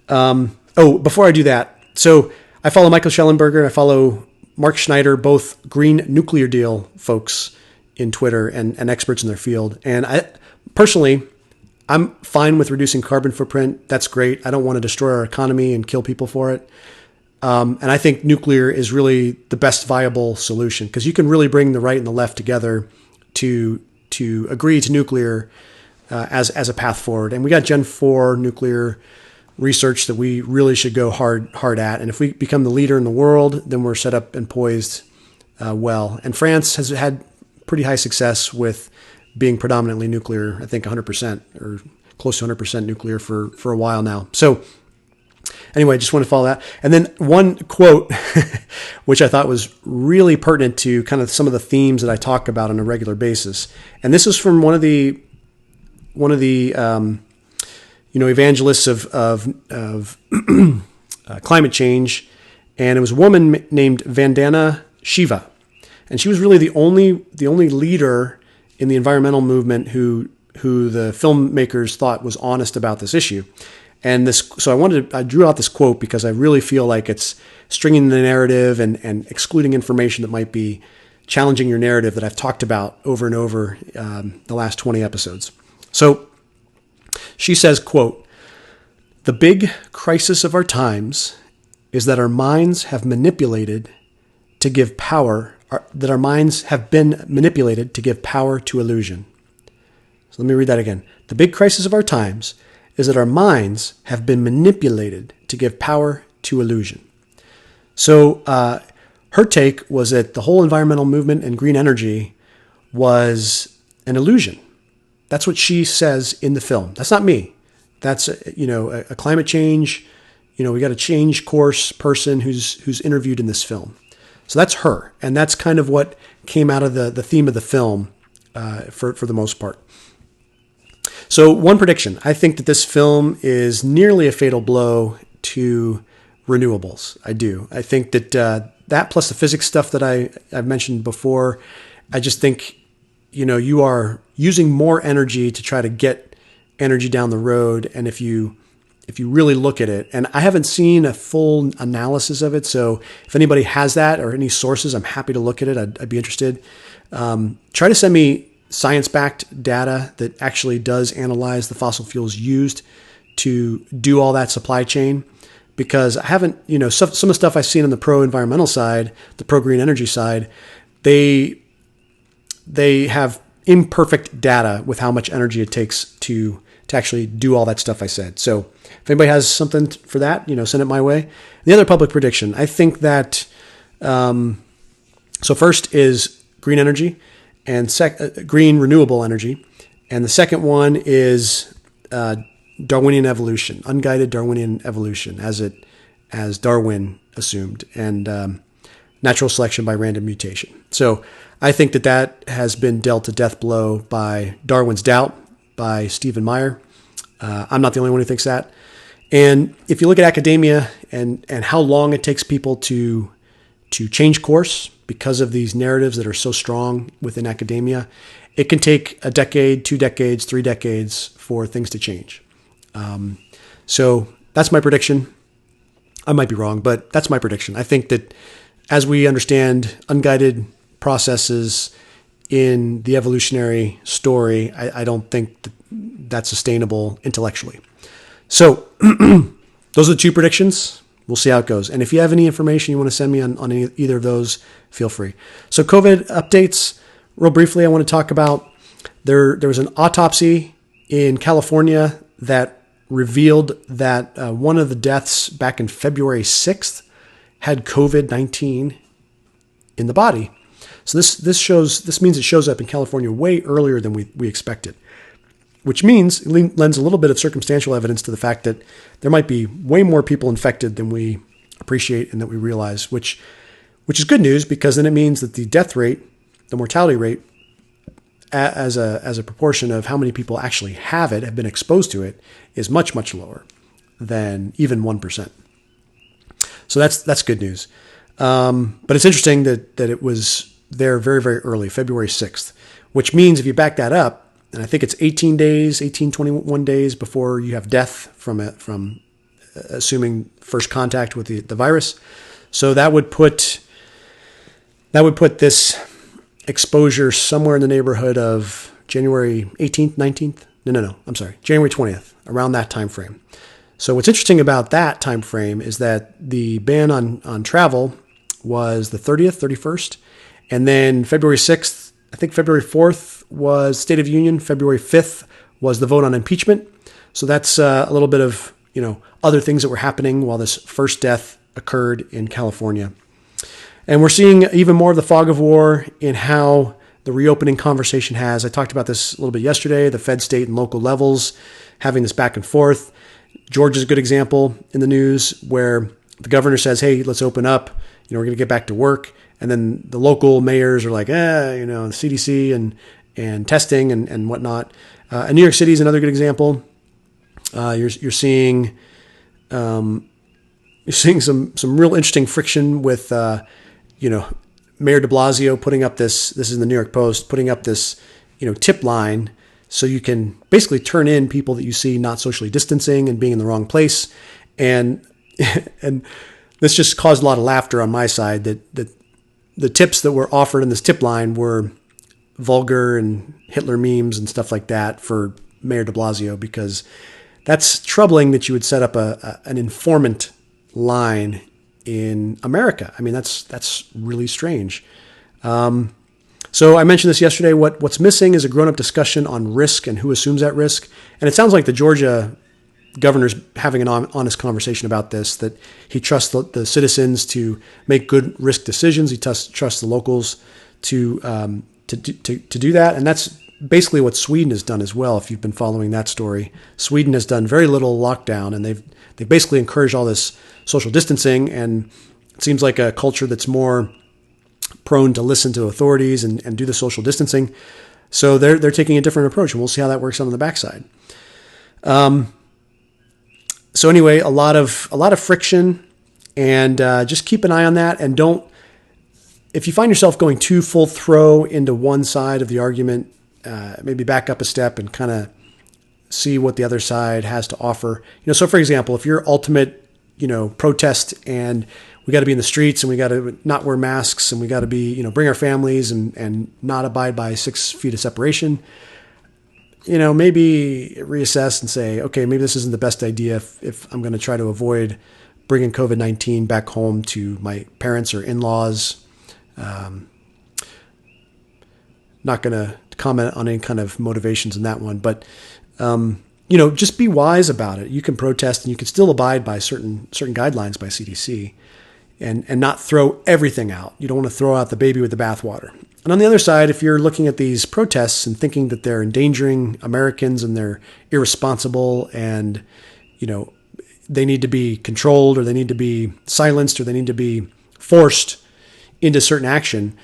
before I do that, so I follow Michael Schellenberger. I follow Mark Schneider, both green nuclear deal folks in Twitter and experts in their field. And I'm fine with reducing carbon footprint. That's great. I don't want to destroy our economy and kill people for it. And I think nuclear is really the best viable solution because you can really bring the right and the left together to agree to nuclear as a path forward. And we got Gen 4 nuclear research that we really should go hard at. And if we become the leader in the world, then we're set up and poised well. And France has had pretty high success with being predominantly nuclear, I think 100% or close to 100% nuclear for a while now. So anyway, I just want to follow that. And then one quote, which I thought was really pertinent to kind of some of the themes that I talk about on a regular basis. And this is from one of the evangelists of climate change. And it was a woman named Vandana Shiva. And she was really the only leader in the environmental movement who the filmmakers thought was honest about this issue. And I drew out this quote because I really feel like it's stringing the narrative and excluding information that might be challenging your narrative that I've talked about over and over the last 20 episodes. So she says, quote, "The big crisis of our times is that our minds have manipulated to give power, that our minds have been manipulated to give power to illusion." So let me read that again. The big crisis of our times is that our minds have been manipulated to give power to illusion. So her take was that the whole environmental movement and green energy was an illusion. That's what she says in the film. That's not me. That's a climate change, we got a change course person who's interviewed in this film. So that's her, and that's kind of what came out of the theme of the film for the most part. So one prediction, I think that this film is nearly a fatal blow to renewables. I do. I think that that plus the physics stuff that I've mentioned before, I just think, you are using more energy to try to get energy down the road. And if you really look at it, and I haven't seen a full analysis of it, so if anybody has that or any sources, I'm happy to look at it. I'd be interested. Try to send me science-backed data that actually does analyze the fossil fuels used to do all that supply chain, because I haven't, some of the stuff I've seen on the pro-environmental side, the pro-green energy side, they have imperfect data with how much energy it takes to actually do all that stuff I said. So if anybody has something for that, send it my way. The other public prediction, I think that, so first is green energy and green renewable energy. And the second one is Darwinian evolution, unguided Darwinian evolution, as Darwin assumed, and natural selection by random mutation. So I think that has been dealt a death blow by Darwin's doubt by Stephen Meyer. I'm not the only one who thinks that. And if you look at academia and how long it takes people to change course because of these narratives that are so strong within academia, it can take a decade, 2 decades, 3 decades for things to change. So that's my prediction. I might be wrong, but that's my prediction. I think that as we understand unguided processes in the evolutionary story, I don't think that's sustainable intellectually. So those are the 2 predictions. We'll see how it goes. And if you have any information you want to send me on either of those, feel free. So COVID updates, real briefly, I want to talk about there was an autopsy in California that revealed that one of the deaths back in February 6th had COVID-19 in the body. So this means it shows up in California way earlier than we expected, which means it lends a little bit of circumstantial evidence to the fact that there might be way more people infected than we appreciate and that we realize, which is good news, because then it means that the death rate, the mortality rate, as a proportion of how many people actually have been exposed to it, is much, much lower than even 1%. So that's good news. But it's interesting that it was there very, very early, February 6th, which means if you back that up, and I think it's 21 days before you have death from assuming first contact with the virus. So that would put this exposure somewhere in the neighborhood of January 18th, 19th. No, I'm sorry, January 20th, around that time frame. So what's interesting about that time frame is that the ban on travel was the 30th, 31st, and then February 6th, I think February 4th was State of Union, February 5th was the vote on impeachment. So that's a little bit of, other things that were happening while this first death occurred in California. And we're seeing even more of the fog of war in how the reopening conversation has. I talked about this a little bit yesterday, the Fed, state, and local levels having this back and forth. Georgia's a good example in the news where the governor says, hey, let's open up. We're going to get back to work. And then the local mayors are like, CDC and testing and whatnot. And New York City is another good example. You're seeing some real interesting friction with Mayor de Blasio putting up this is in the New York Post, putting up this tip line so you can basically turn in people that you see not socially distancing and being in the wrong place, and this just caused a lot of laughter on my side that the tips that were offered in this tip line were vulgar and Hitler memes and stuff like that for Mayor de Blasio, because that's troubling that you would set up an informant line in America. I mean, that's really strange. So I mentioned this yesterday. What's missing is a grown-up discussion on risk and who assumes that risk. And it sounds like the Georgia governor's having an honest conversation about this, that he trusts the citizens to make good risk decisions. He trusts the locals to do that. And that's basically what Sweden has done as well. If you've been following that story, Sweden has done very little lockdown, and they've basically encouraged all this social distancing, and it seems like a culture that's more prone to listen to authorities and do the social distancing. So they're taking a different approach, and we'll see how that works on the backside. So anyway, a lot of friction, and just keep an eye on that, and if you find yourself going too full throw into one side of the argument, maybe back up a step and kind of see what the other side has to offer. So for example, if your ultimate, protest and we got to be in the streets and we got to not wear masks and we got to be, bring our families and not abide by 6 feet of separation, maybe reassess and say, okay, maybe this isn't the best idea if I'm going to try to avoid bringing COVID-19 back home to my parents or in-laws. Not going to comment on any kind of motivations in that one, but just be wise about it. You can protest and you can still abide by certain guidelines by CDC, and not throw everything out. You don't want to throw out the baby with the bathwater. And on the other side, if you're looking at these protests and thinking that they're endangering Americans and they're irresponsible and, they need to be controlled or they need to be silenced or they need to be forced into certain action,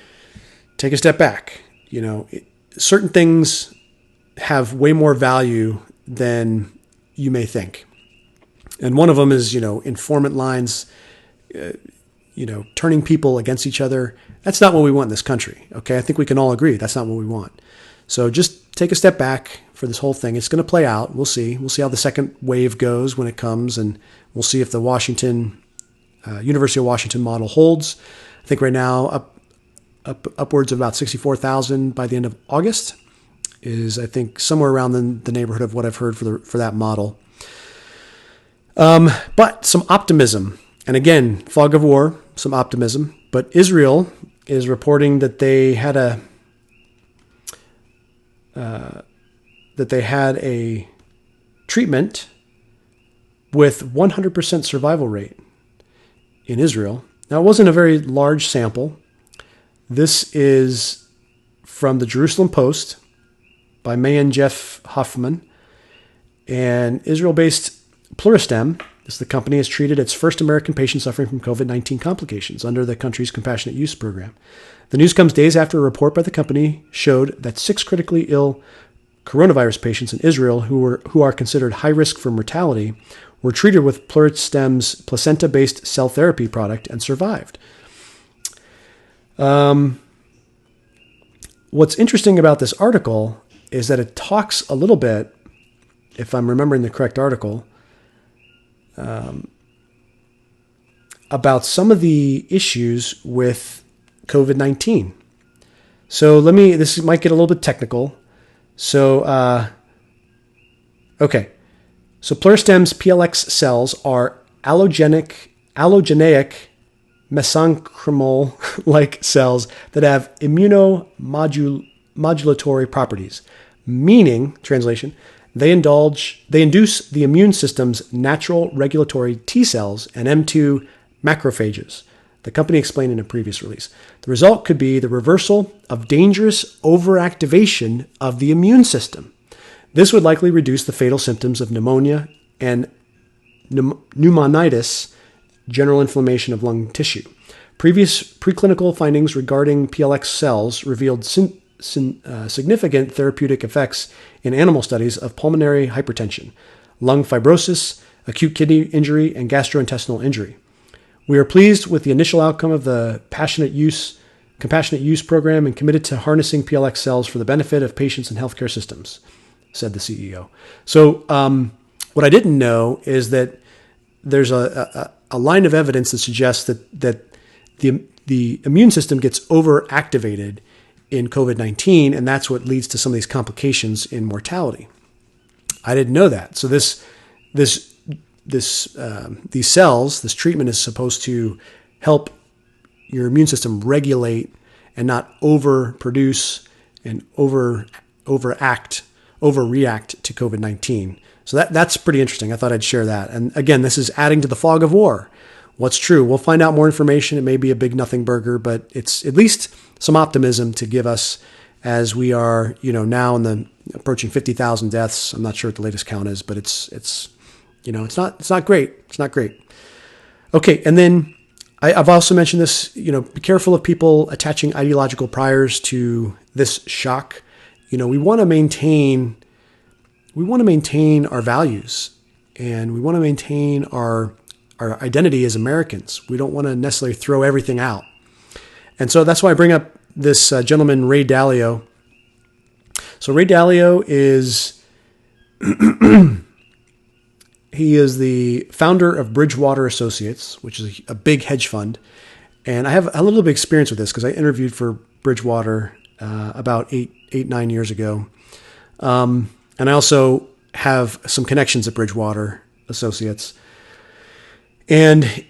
take a step back. Certain things have way more value than you may think. And one of them is, informant lines, turning people against each other. That's not what we want in this country. Okay. I think we can all agree that's not what we want. So just take a step back for this whole thing. It's going to play out. We'll see. We'll see how the second wave goes when it comes, and we'll see if the University of Washington model holds. I think right now upwards of about 64,000 by the end of August is, I think, somewhere around the neighborhood of what I've heard for that model. But some optimism. And again, fog of war, some optimism. But Israel is reporting that they had a treatment with 100% survival rate in Israel. Now, it wasn't a very large sample. This is from the Jerusalem Post by May and Jeff Hoffman. And Israel-based Pluristem, the company, has treated its first American patient suffering from COVID-19 complications under the country's compassionate use program. The news comes days after a report by the company showed that 6 critically ill coronavirus patients in Israel who are considered high risk for mortality were treated with Pluristem's placenta-based cell therapy product and survived. What's interesting about this article is that it talks a little bit, if I'm remembering the correct article, about some of the issues with COVID-19. So this might get a little bit technical. So, okay. So Pluristem's PLX cells are allogenic mesenchymal-like cells that have immunomodulatory properties, meaning, translation, they induce the immune system's natural regulatory T cells and M2 macrophages, the company explained in a previous release. The result could be the reversal of dangerous overactivation of the immune system. This would likely reduce the fatal symptoms of pneumonia and pneumonitis, general inflammation of lung tissue. Previous preclinical findings regarding PLX cells revealed significant therapeutic effects in animal studies of pulmonary hypertension, lung fibrosis, acute kidney injury, and gastrointestinal injury. We are pleased with the initial outcome of the compassionate use program and committed to harnessing PLX cells for the benefit of patients and healthcare systems, said the CEO. So what I didn't know is that there's a line of evidence that suggests that the immune system gets overactivated in COVID-19, and that's what leads to some of these complications in mortality. I didn't know that. So these cells, this treatment is supposed to help your immune system regulate and not overproduce and overreact to COVID-19. So that's pretty interesting. I thought I'd share that. And again, this is adding to the fog of war. What's true? We'll find out more information. It may be a big nothing burger, but it's at least some optimism to give us as we are, now approaching 50,000 deaths. I'm not sure what the latest count is, but it's not great. It's not great. Okay. And then I've also mentioned this, be careful of people attaching ideological priors to this shock. We want to maintain our values, and we want to maintain our identity as Americans. We don't want to necessarily throw everything out. And so that's why I bring up this gentleman, Ray Dalio. So Ray Dalio is, he is the founder of Bridgewater Associates, which is a big hedge fund. And I have a little bit of experience with this because I interviewed for Bridgewater about 9 years ago. And I also have some connections at Bridgewater Associates. And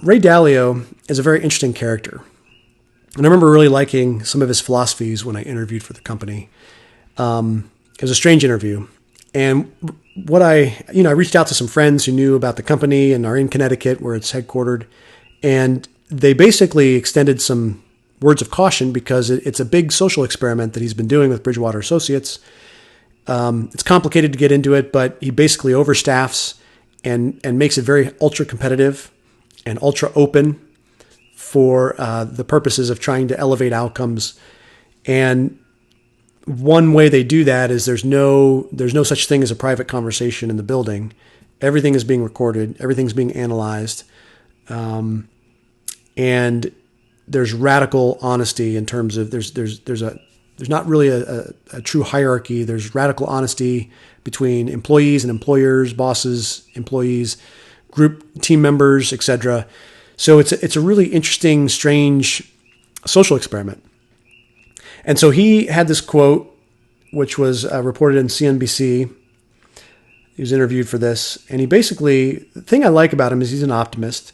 Ray Dalio is a very interesting character. And I remember really liking some of his philosophies when I interviewed for the company. It was a strange interview. And I reached out to some friends who knew about the company and are in Connecticut where it's headquartered. And they basically extended some words of caution because it's a big social experiment that he's been doing with Bridgewater Associates. It's complicated to get into it, but he basically overstaffs and makes it very ultra competitive and ultra open for the purposes of trying to elevate outcomes. And one way they do that is there's no such thing as a private conversation in the building. Everything is being recorded. Everything's being analyzed. And there's radical honesty in terms of there's not really a true hierarchy. There's radical honesty between employees and employers, bosses, employees, group team members, etc. So it's a really interesting, strange social experiment. And so he had this quote, which was reported in CNBC. He was interviewed for this. And he basically, the thing I like about him is he's an optimist.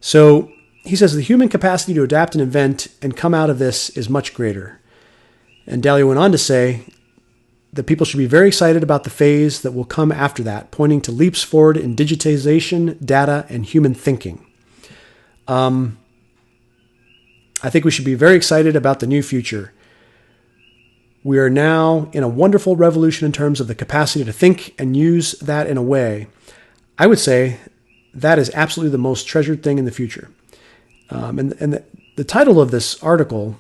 So he says the human capacity to adapt and invent and come out of this is much greater. And Dalio went on to say that people should be very excited about the phase that will come after that, pointing to leaps forward in digitization, data, and human thinking. I think we should be very excited about the new future. We are now in a wonderful revolution in terms of the capacity to think and use that in a way. I would say that is absolutely the most treasured thing in the future. And the title of this article,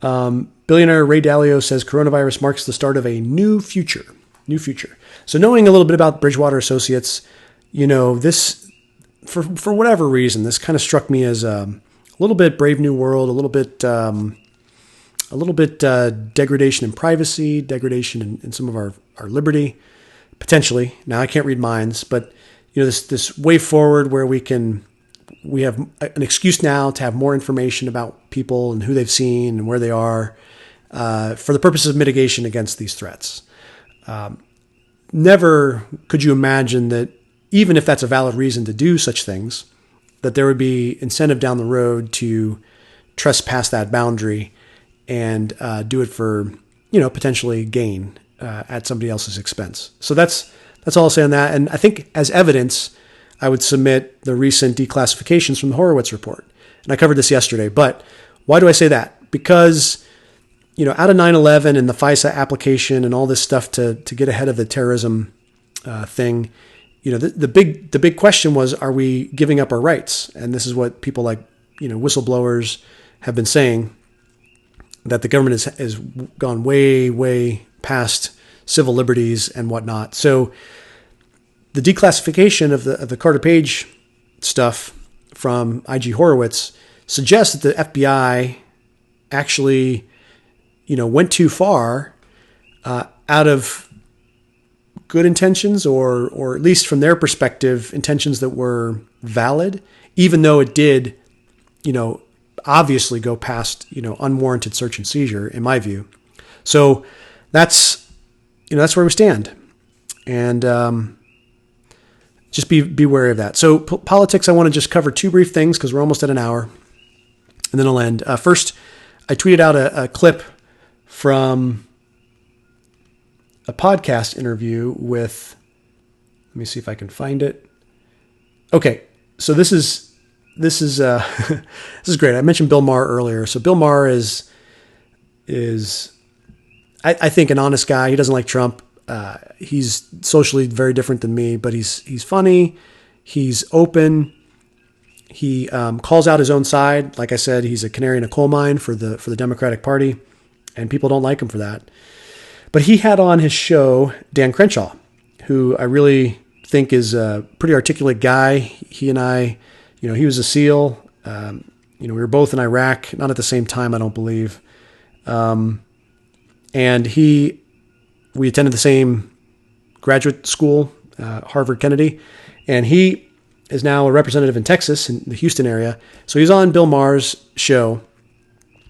billionaire Ray Dalio says coronavirus marks the start of a new future. New future. So knowing a little bit about Bridgewater Associates, this, for whatever reason, this kind of struck me as a little bit Brave New World, a little bit degradation in privacy, degradation in some of our liberty, potentially. Now I can't read minds, but this way forward where we have an excuse now to have more information about people and who they've seen and where they are for the purposes of mitigation against these threats. Never could you imagine that even if that's a valid reason to do such things, that there would be incentive down the road to trespass that boundary and do it for, potentially gain at somebody else's expense. So that's all I'll say on that. And I think as evidence, I would submit the recent declassifications from the Horowitz report. And I covered this yesterday. But why do I say that? Because, out of 9/11 and the FISA application and all this stuff to get ahead of the terrorism thing, the big question was, are we giving up our rights? And this is what people like, whistleblowers have been saying, that the government has gone way, way past civil liberties and whatnot. So the declassification of the Carter Page stuff from IG Horowitz suggests that the FBI actually, went too far out of good intentions or at least from their perspective, intentions that were valid, even though it did, obviously go past, unwarranted search and seizure, in my view. So that's where we stand. And just be wary of that. So politics, I want to just cover two brief things because we're almost at an hour, and then I'll end. First, I tweeted out a clip from a podcast interview with, let me see if I can find it. Okay, so this is this is great. I mentioned Bill Maher earlier. So Bill Maher is I think an honest guy. He doesn't like Trump. He's socially very different than me, but he's funny. He's open. He calls out his own side. Like I said, he's a canary in a coal mine for the Democratic Party, and people don't like him for that. But he had on his show Dan Crenshaw, who I really think is a pretty articulate guy. He and I, he was a SEAL. We were both in Iraq, not at the same time, I don't believe. And we attended the same graduate school, Harvard Kennedy, and he is now a representative in Texas, in the Houston area. So he's on Bill Maher's show,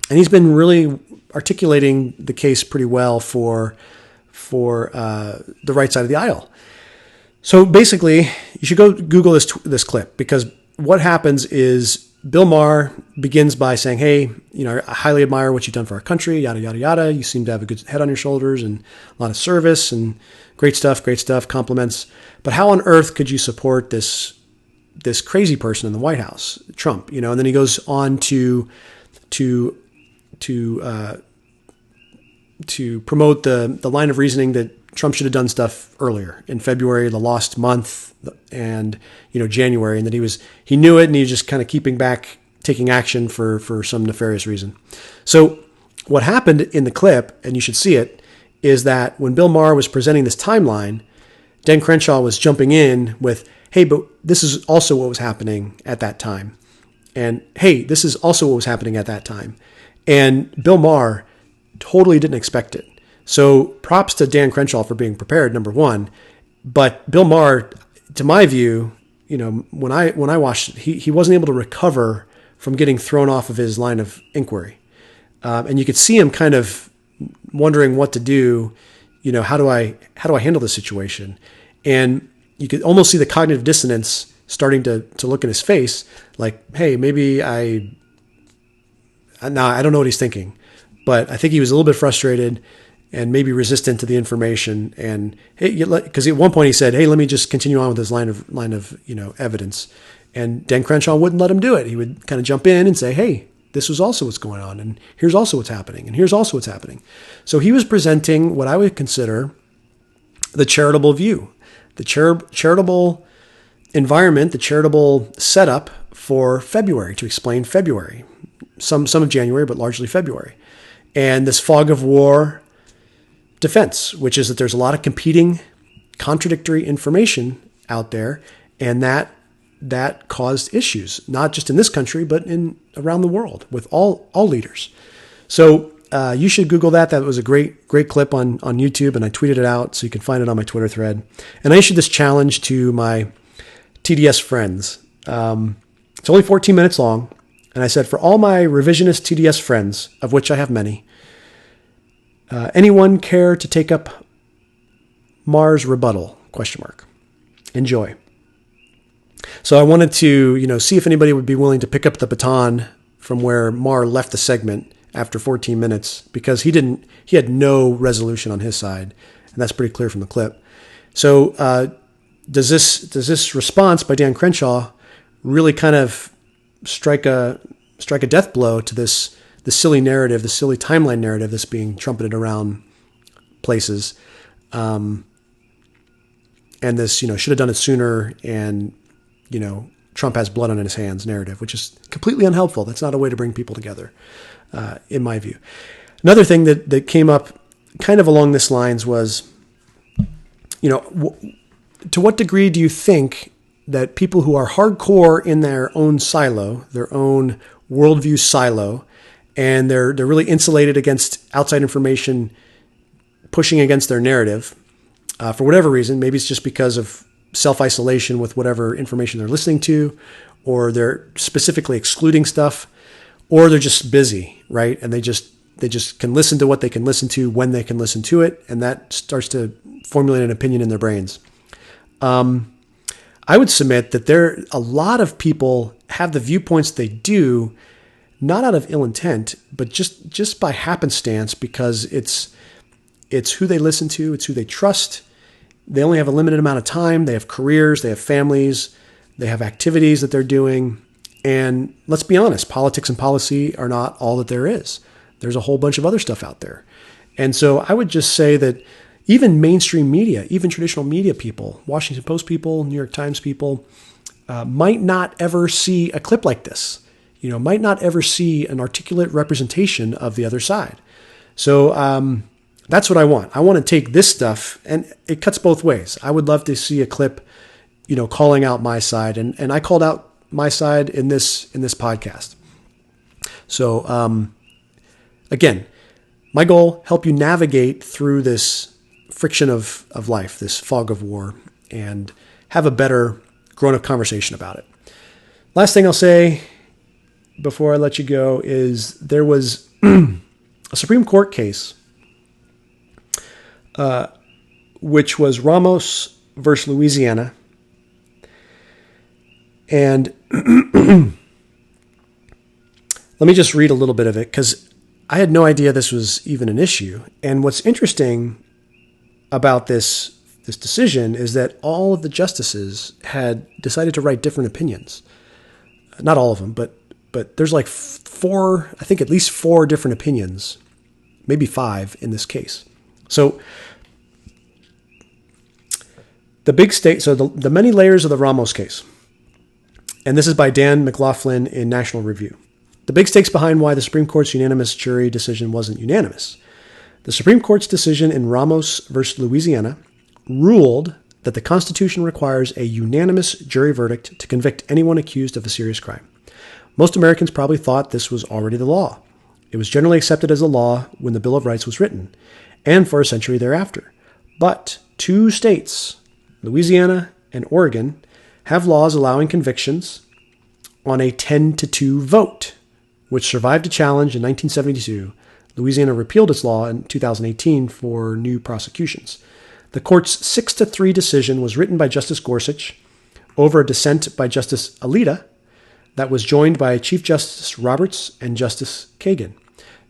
and he's been really articulating the case pretty well for the right side of the aisle. So basically, you should go Google this clip, because what happens is Bill Maher begins by saying, hey, I highly admire what you've done for our country, yada, yada, yada. You seem to have a good head on your shoulders and a lot of service and great stuff, compliments. But how on earth could you support this crazy person in the White House, Trump? And then he goes on to promote the line of reasoning that Trump should have done stuff earlier in February, the lost month, and January, and that he knew it, and he was just kind of taking action for some nefarious reason. So what happened in the clip, and you should see it, is that when Bill Maher was presenting this timeline, Dan Crenshaw was jumping in with, hey, but this is also what was happening at that time, and hey, this is also what was happening at that time, and Bill Maher totally didn't expect it. So props to Dan Crenshaw for being prepared, number one. But Bill Maher, to my view, when I watched it, he wasn't able to recover from getting thrown off of his line of inquiry. And you could see him kind of wondering what to do. How do I handle this situation? And you could almost see the cognitive dissonance starting to look in his face, like, hey, maybe I don't know what he's thinking, but I think he was a little bit frustrated and maybe resistant to the information. And hey, because at one point he said, hey, let me just continue on with this line of evidence. And Dan Crenshaw wouldn't let him do it. He would kind of jump in and say, hey, this was also what's going on, and here's also what's happening, and here's also what's happening. So he was presenting what I would consider the charitable view, the charitable environment, the charitable setup for February, to explain February, some of January, but largely February. And this fog of war defense, which is that there's a lot of competing, contradictory information out there, and that caused issues, not just in this country, but around the world with all leaders. So you should Google that. That was a great clip on YouTube, and I tweeted it out, so you can find it on my Twitter thread. And I issued this challenge to my TDS friends. It's only 14 minutes long, and I said, for all my revisionist TDS friends, of which I have many, anyone care to take up Maher's rebuttal? ? Enjoy. So I wanted to, see if anybody would be willing to pick up the baton from where Maher left the segment after 14 minutes, because he had no resolution on his side, and that's pretty clear from the clip. So does this response by Dan Crenshaw really kind of strike a death blow to the silly narrative, the silly timeline narrative that's being trumpeted around places, and this should have done it sooner, and Trump has blood on his hands narrative, which is completely unhelpful. That's not a way to bring people together, in my view. Another thing that came up kind of along this lines was, to what degree do you think that people who are hardcore in their own silo, their own worldview silo, and they're really insulated against outside information pushing against their narrative, for whatever reason, maybe it's just because of self-isolation with whatever information they're listening to, or they're specifically excluding stuff, or they're just busy, right? And they just can listen to what they can listen to when they can listen to it, and that starts to formulate an opinion in their brains. I would submit that a lot of people have the viewpoints they do, not out of ill intent, but just by happenstance, because it's who they listen to, it's who they trust. They only have a limited amount of time. They have careers, they have families, they have activities that they're doing. And let's be honest, politics and policy are not all that there is. There's a whole bunch of other stuff out there. And so I would just say that even mainstream media, even traditional media people, Washington Post people, New York Times people, might not ever see a clip like this, might not ever see an articulate representation of the other side. So that's what I want. I want to take this stuff, and it cuts both ways. I would love to see a clip, calling out my side, and I called out my side in this podcast. So again, my goal, help you navigate through this friction of life, this fog of war, and have a better grown-up conversation about it. Last thing I'll say before I let you go is there was a Supreme Court case, which was Ramos versus Louisiana. And let me just read a little bit of it because I had no idea this was even an issue. And what's interesting about this decision is that all of the justices had decided to write different opinions. Not all of them, but there's like four, I think at least four different opinions, maybe five in this case. So the big state, so the many layers of the Ramos case. And this is by Dan McLaughlin in National Review. The big stakes behind why the Supreme Court's unanimous jury decision wasn't unanimous. The Supreme Court's decision in Ramos versus Louisiana ruled that the Constitution requires a unanimous jury verdict to convict anyone accused of a serious crime. Most Americans probably thought this was already the law. It was generally accepted as a law when the Bill of Rights was written, and for a century thereafter. But two states, Louisiana and Oregon, have laws allowing convictions on a 10-2 vote, which survived a challenge in 1972. Louisiana repealed its law in 2018 for new prosecutions. The court's 6-3 decision was written by Justice Gorsuch over a dissent by Justice Alito that was joined by Chief Justice Roberts and Justice Kagan.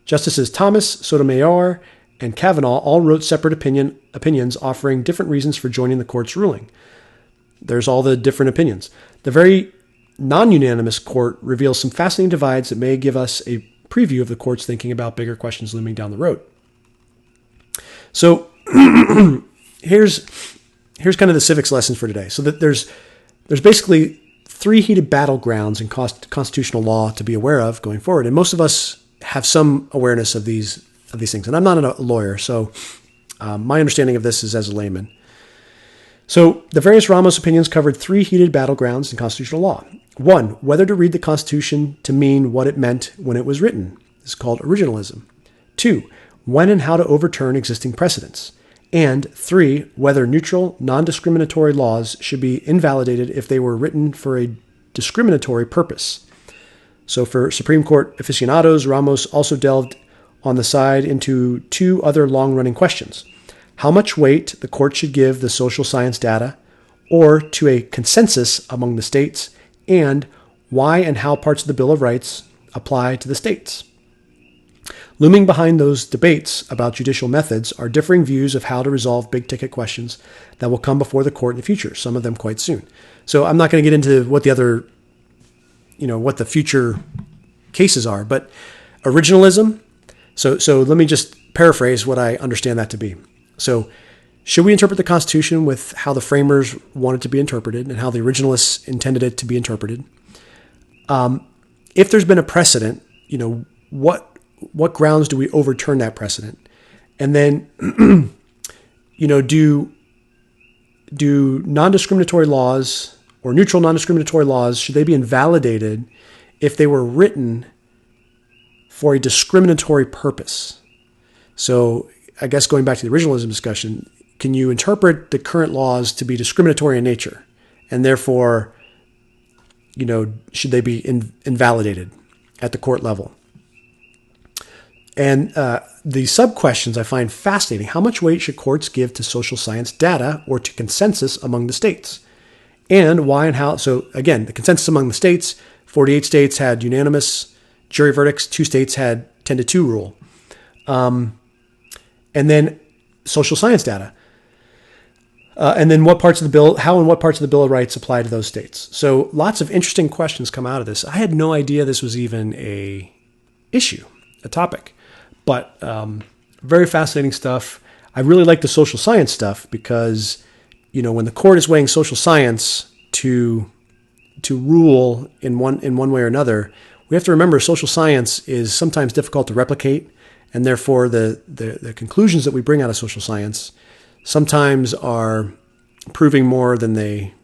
Justices Thomas, Sotomayor, and Kavanaugh all wrote separate opinions offering different reasons for joining the court's ruling. There's all the different opinions. The very non-unanimous court reveals some fascinating divides that may give us a preview of the court's thinking about bigger questions looming down the road. So here's kind of the civics lesson for today. So that there's basically three heated battlegrounds in constitutional law to be aware of going forward, and most of us have some awareness of these things. And I'm not a lawyer, so my understanding of this is as a layman. So the various Ramos opinions covered three heated battlegrounds in constitutional law. One, whether to read the Constitution to mean what it meant when it was written. This is called originalism. Two, when and how to overturn existing precedents. And three, whether neutral, non-discriminatory laws should be invalidated if they were written for a discriminatory purpose. So for Supreme Court aficionados, Ramos also delved on the side into two other long-running questions. How much weight the court should give the social science data or to a consensus among the states, and why and how parts of the Bill of Rights apply to the states. Looming behind those debates about judicial methods are differing views of how to resolve big-ticket questions that will come before the court in the future, some of them quite soon. So I'm not going to get into what the other, what the future cases are, but originalism. So let me just paraphrase what I understand that to be. So should we interpret the Constitution with how the framers want it to be interpreted and how the originalists intended it to be interpreted? If there's been a precedent, what grounds do we overturn that precedent? And then, do non-discriminatory laws or neutral non-discriminatory laws, should they be invalidated if they were written for a discriminatory purpose? So I guess going back to the originalism discussion, can you interpret the current laws to be discriminatory in nature? And therefore, should they be invalidated at the court level? And the sub-questions I find fascinating. How much weight should courts give to social science data or to consensus among the states? And why and how? So again, the consensus among the states, 48 states had unanimous jury verdicts, 2 states had 10-2 rule. And then social science data. And then how and what parts of the Bill of Rights apply to those states. So lots of interesting questions come out of this. I had no idea this was even a topic. But very fascinating stuff. I really like the social science stuff because, when the court is weighing social science to rule in one way or another, we have to remember social science is sometimes difficult to replicate, and therefore the conclusions that we bring out of social science sometimes are proving more than they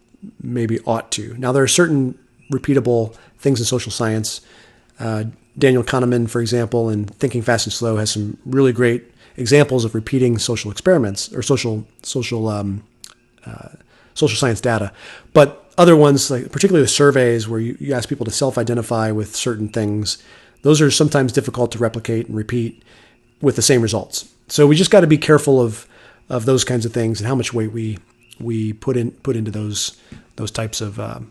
maybe ought to. Now, there are certain repeatable things in social science. Daniel Kahneman, for example, in Thinking Fast and Slow, has some really great examples of repeating social experiments or social science data. But other ones, like particularly the surveys where you ask people to self-identify with certain things, those are sometimes difficult to replicate and repeat with the same results. So we just got to be careful of those kinds of things and how much weight we we put into those types of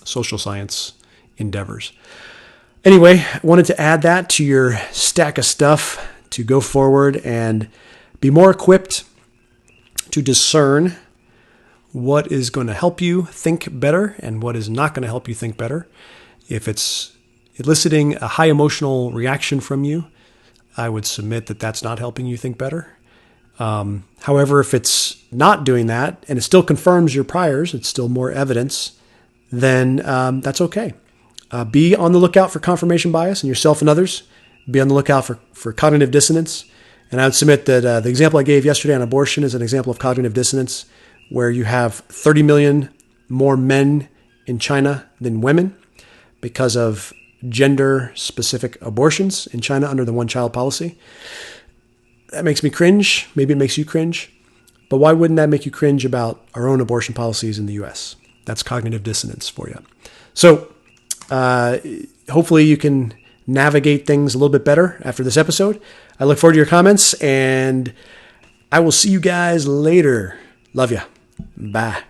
social science endeavors. Anyway, I wanted to add that to your stack of stuff to go forward and be more equipped to discern what is going to help you think better and what is not going to help you think better. If it's eliciting a high emotional reaction from you, I would submit that that's not helping you think better. However, if it's not doing that and it still confirms your priors, it's still more evidence, then that's okay. Be on the lookout for confirmation bias in yourself and others. Be on the lookout for cognitive dissonance. And I would submit that the example I gave yesterday on abortion is an example of cognitive dissonance, where you have 30 million more men in China than women because of gender-specific abortions in China under the one-child policy. That makes me cringe. Maybe it makes you cringe. But why wouldn't that make you cringe about our own abortion policies in the U.S.? That's cognitive dissonance for you. So hopefully you can navigate things a little bit better after this episode. I look forward to your comments, and I will see you guys later. Love ya. Bye.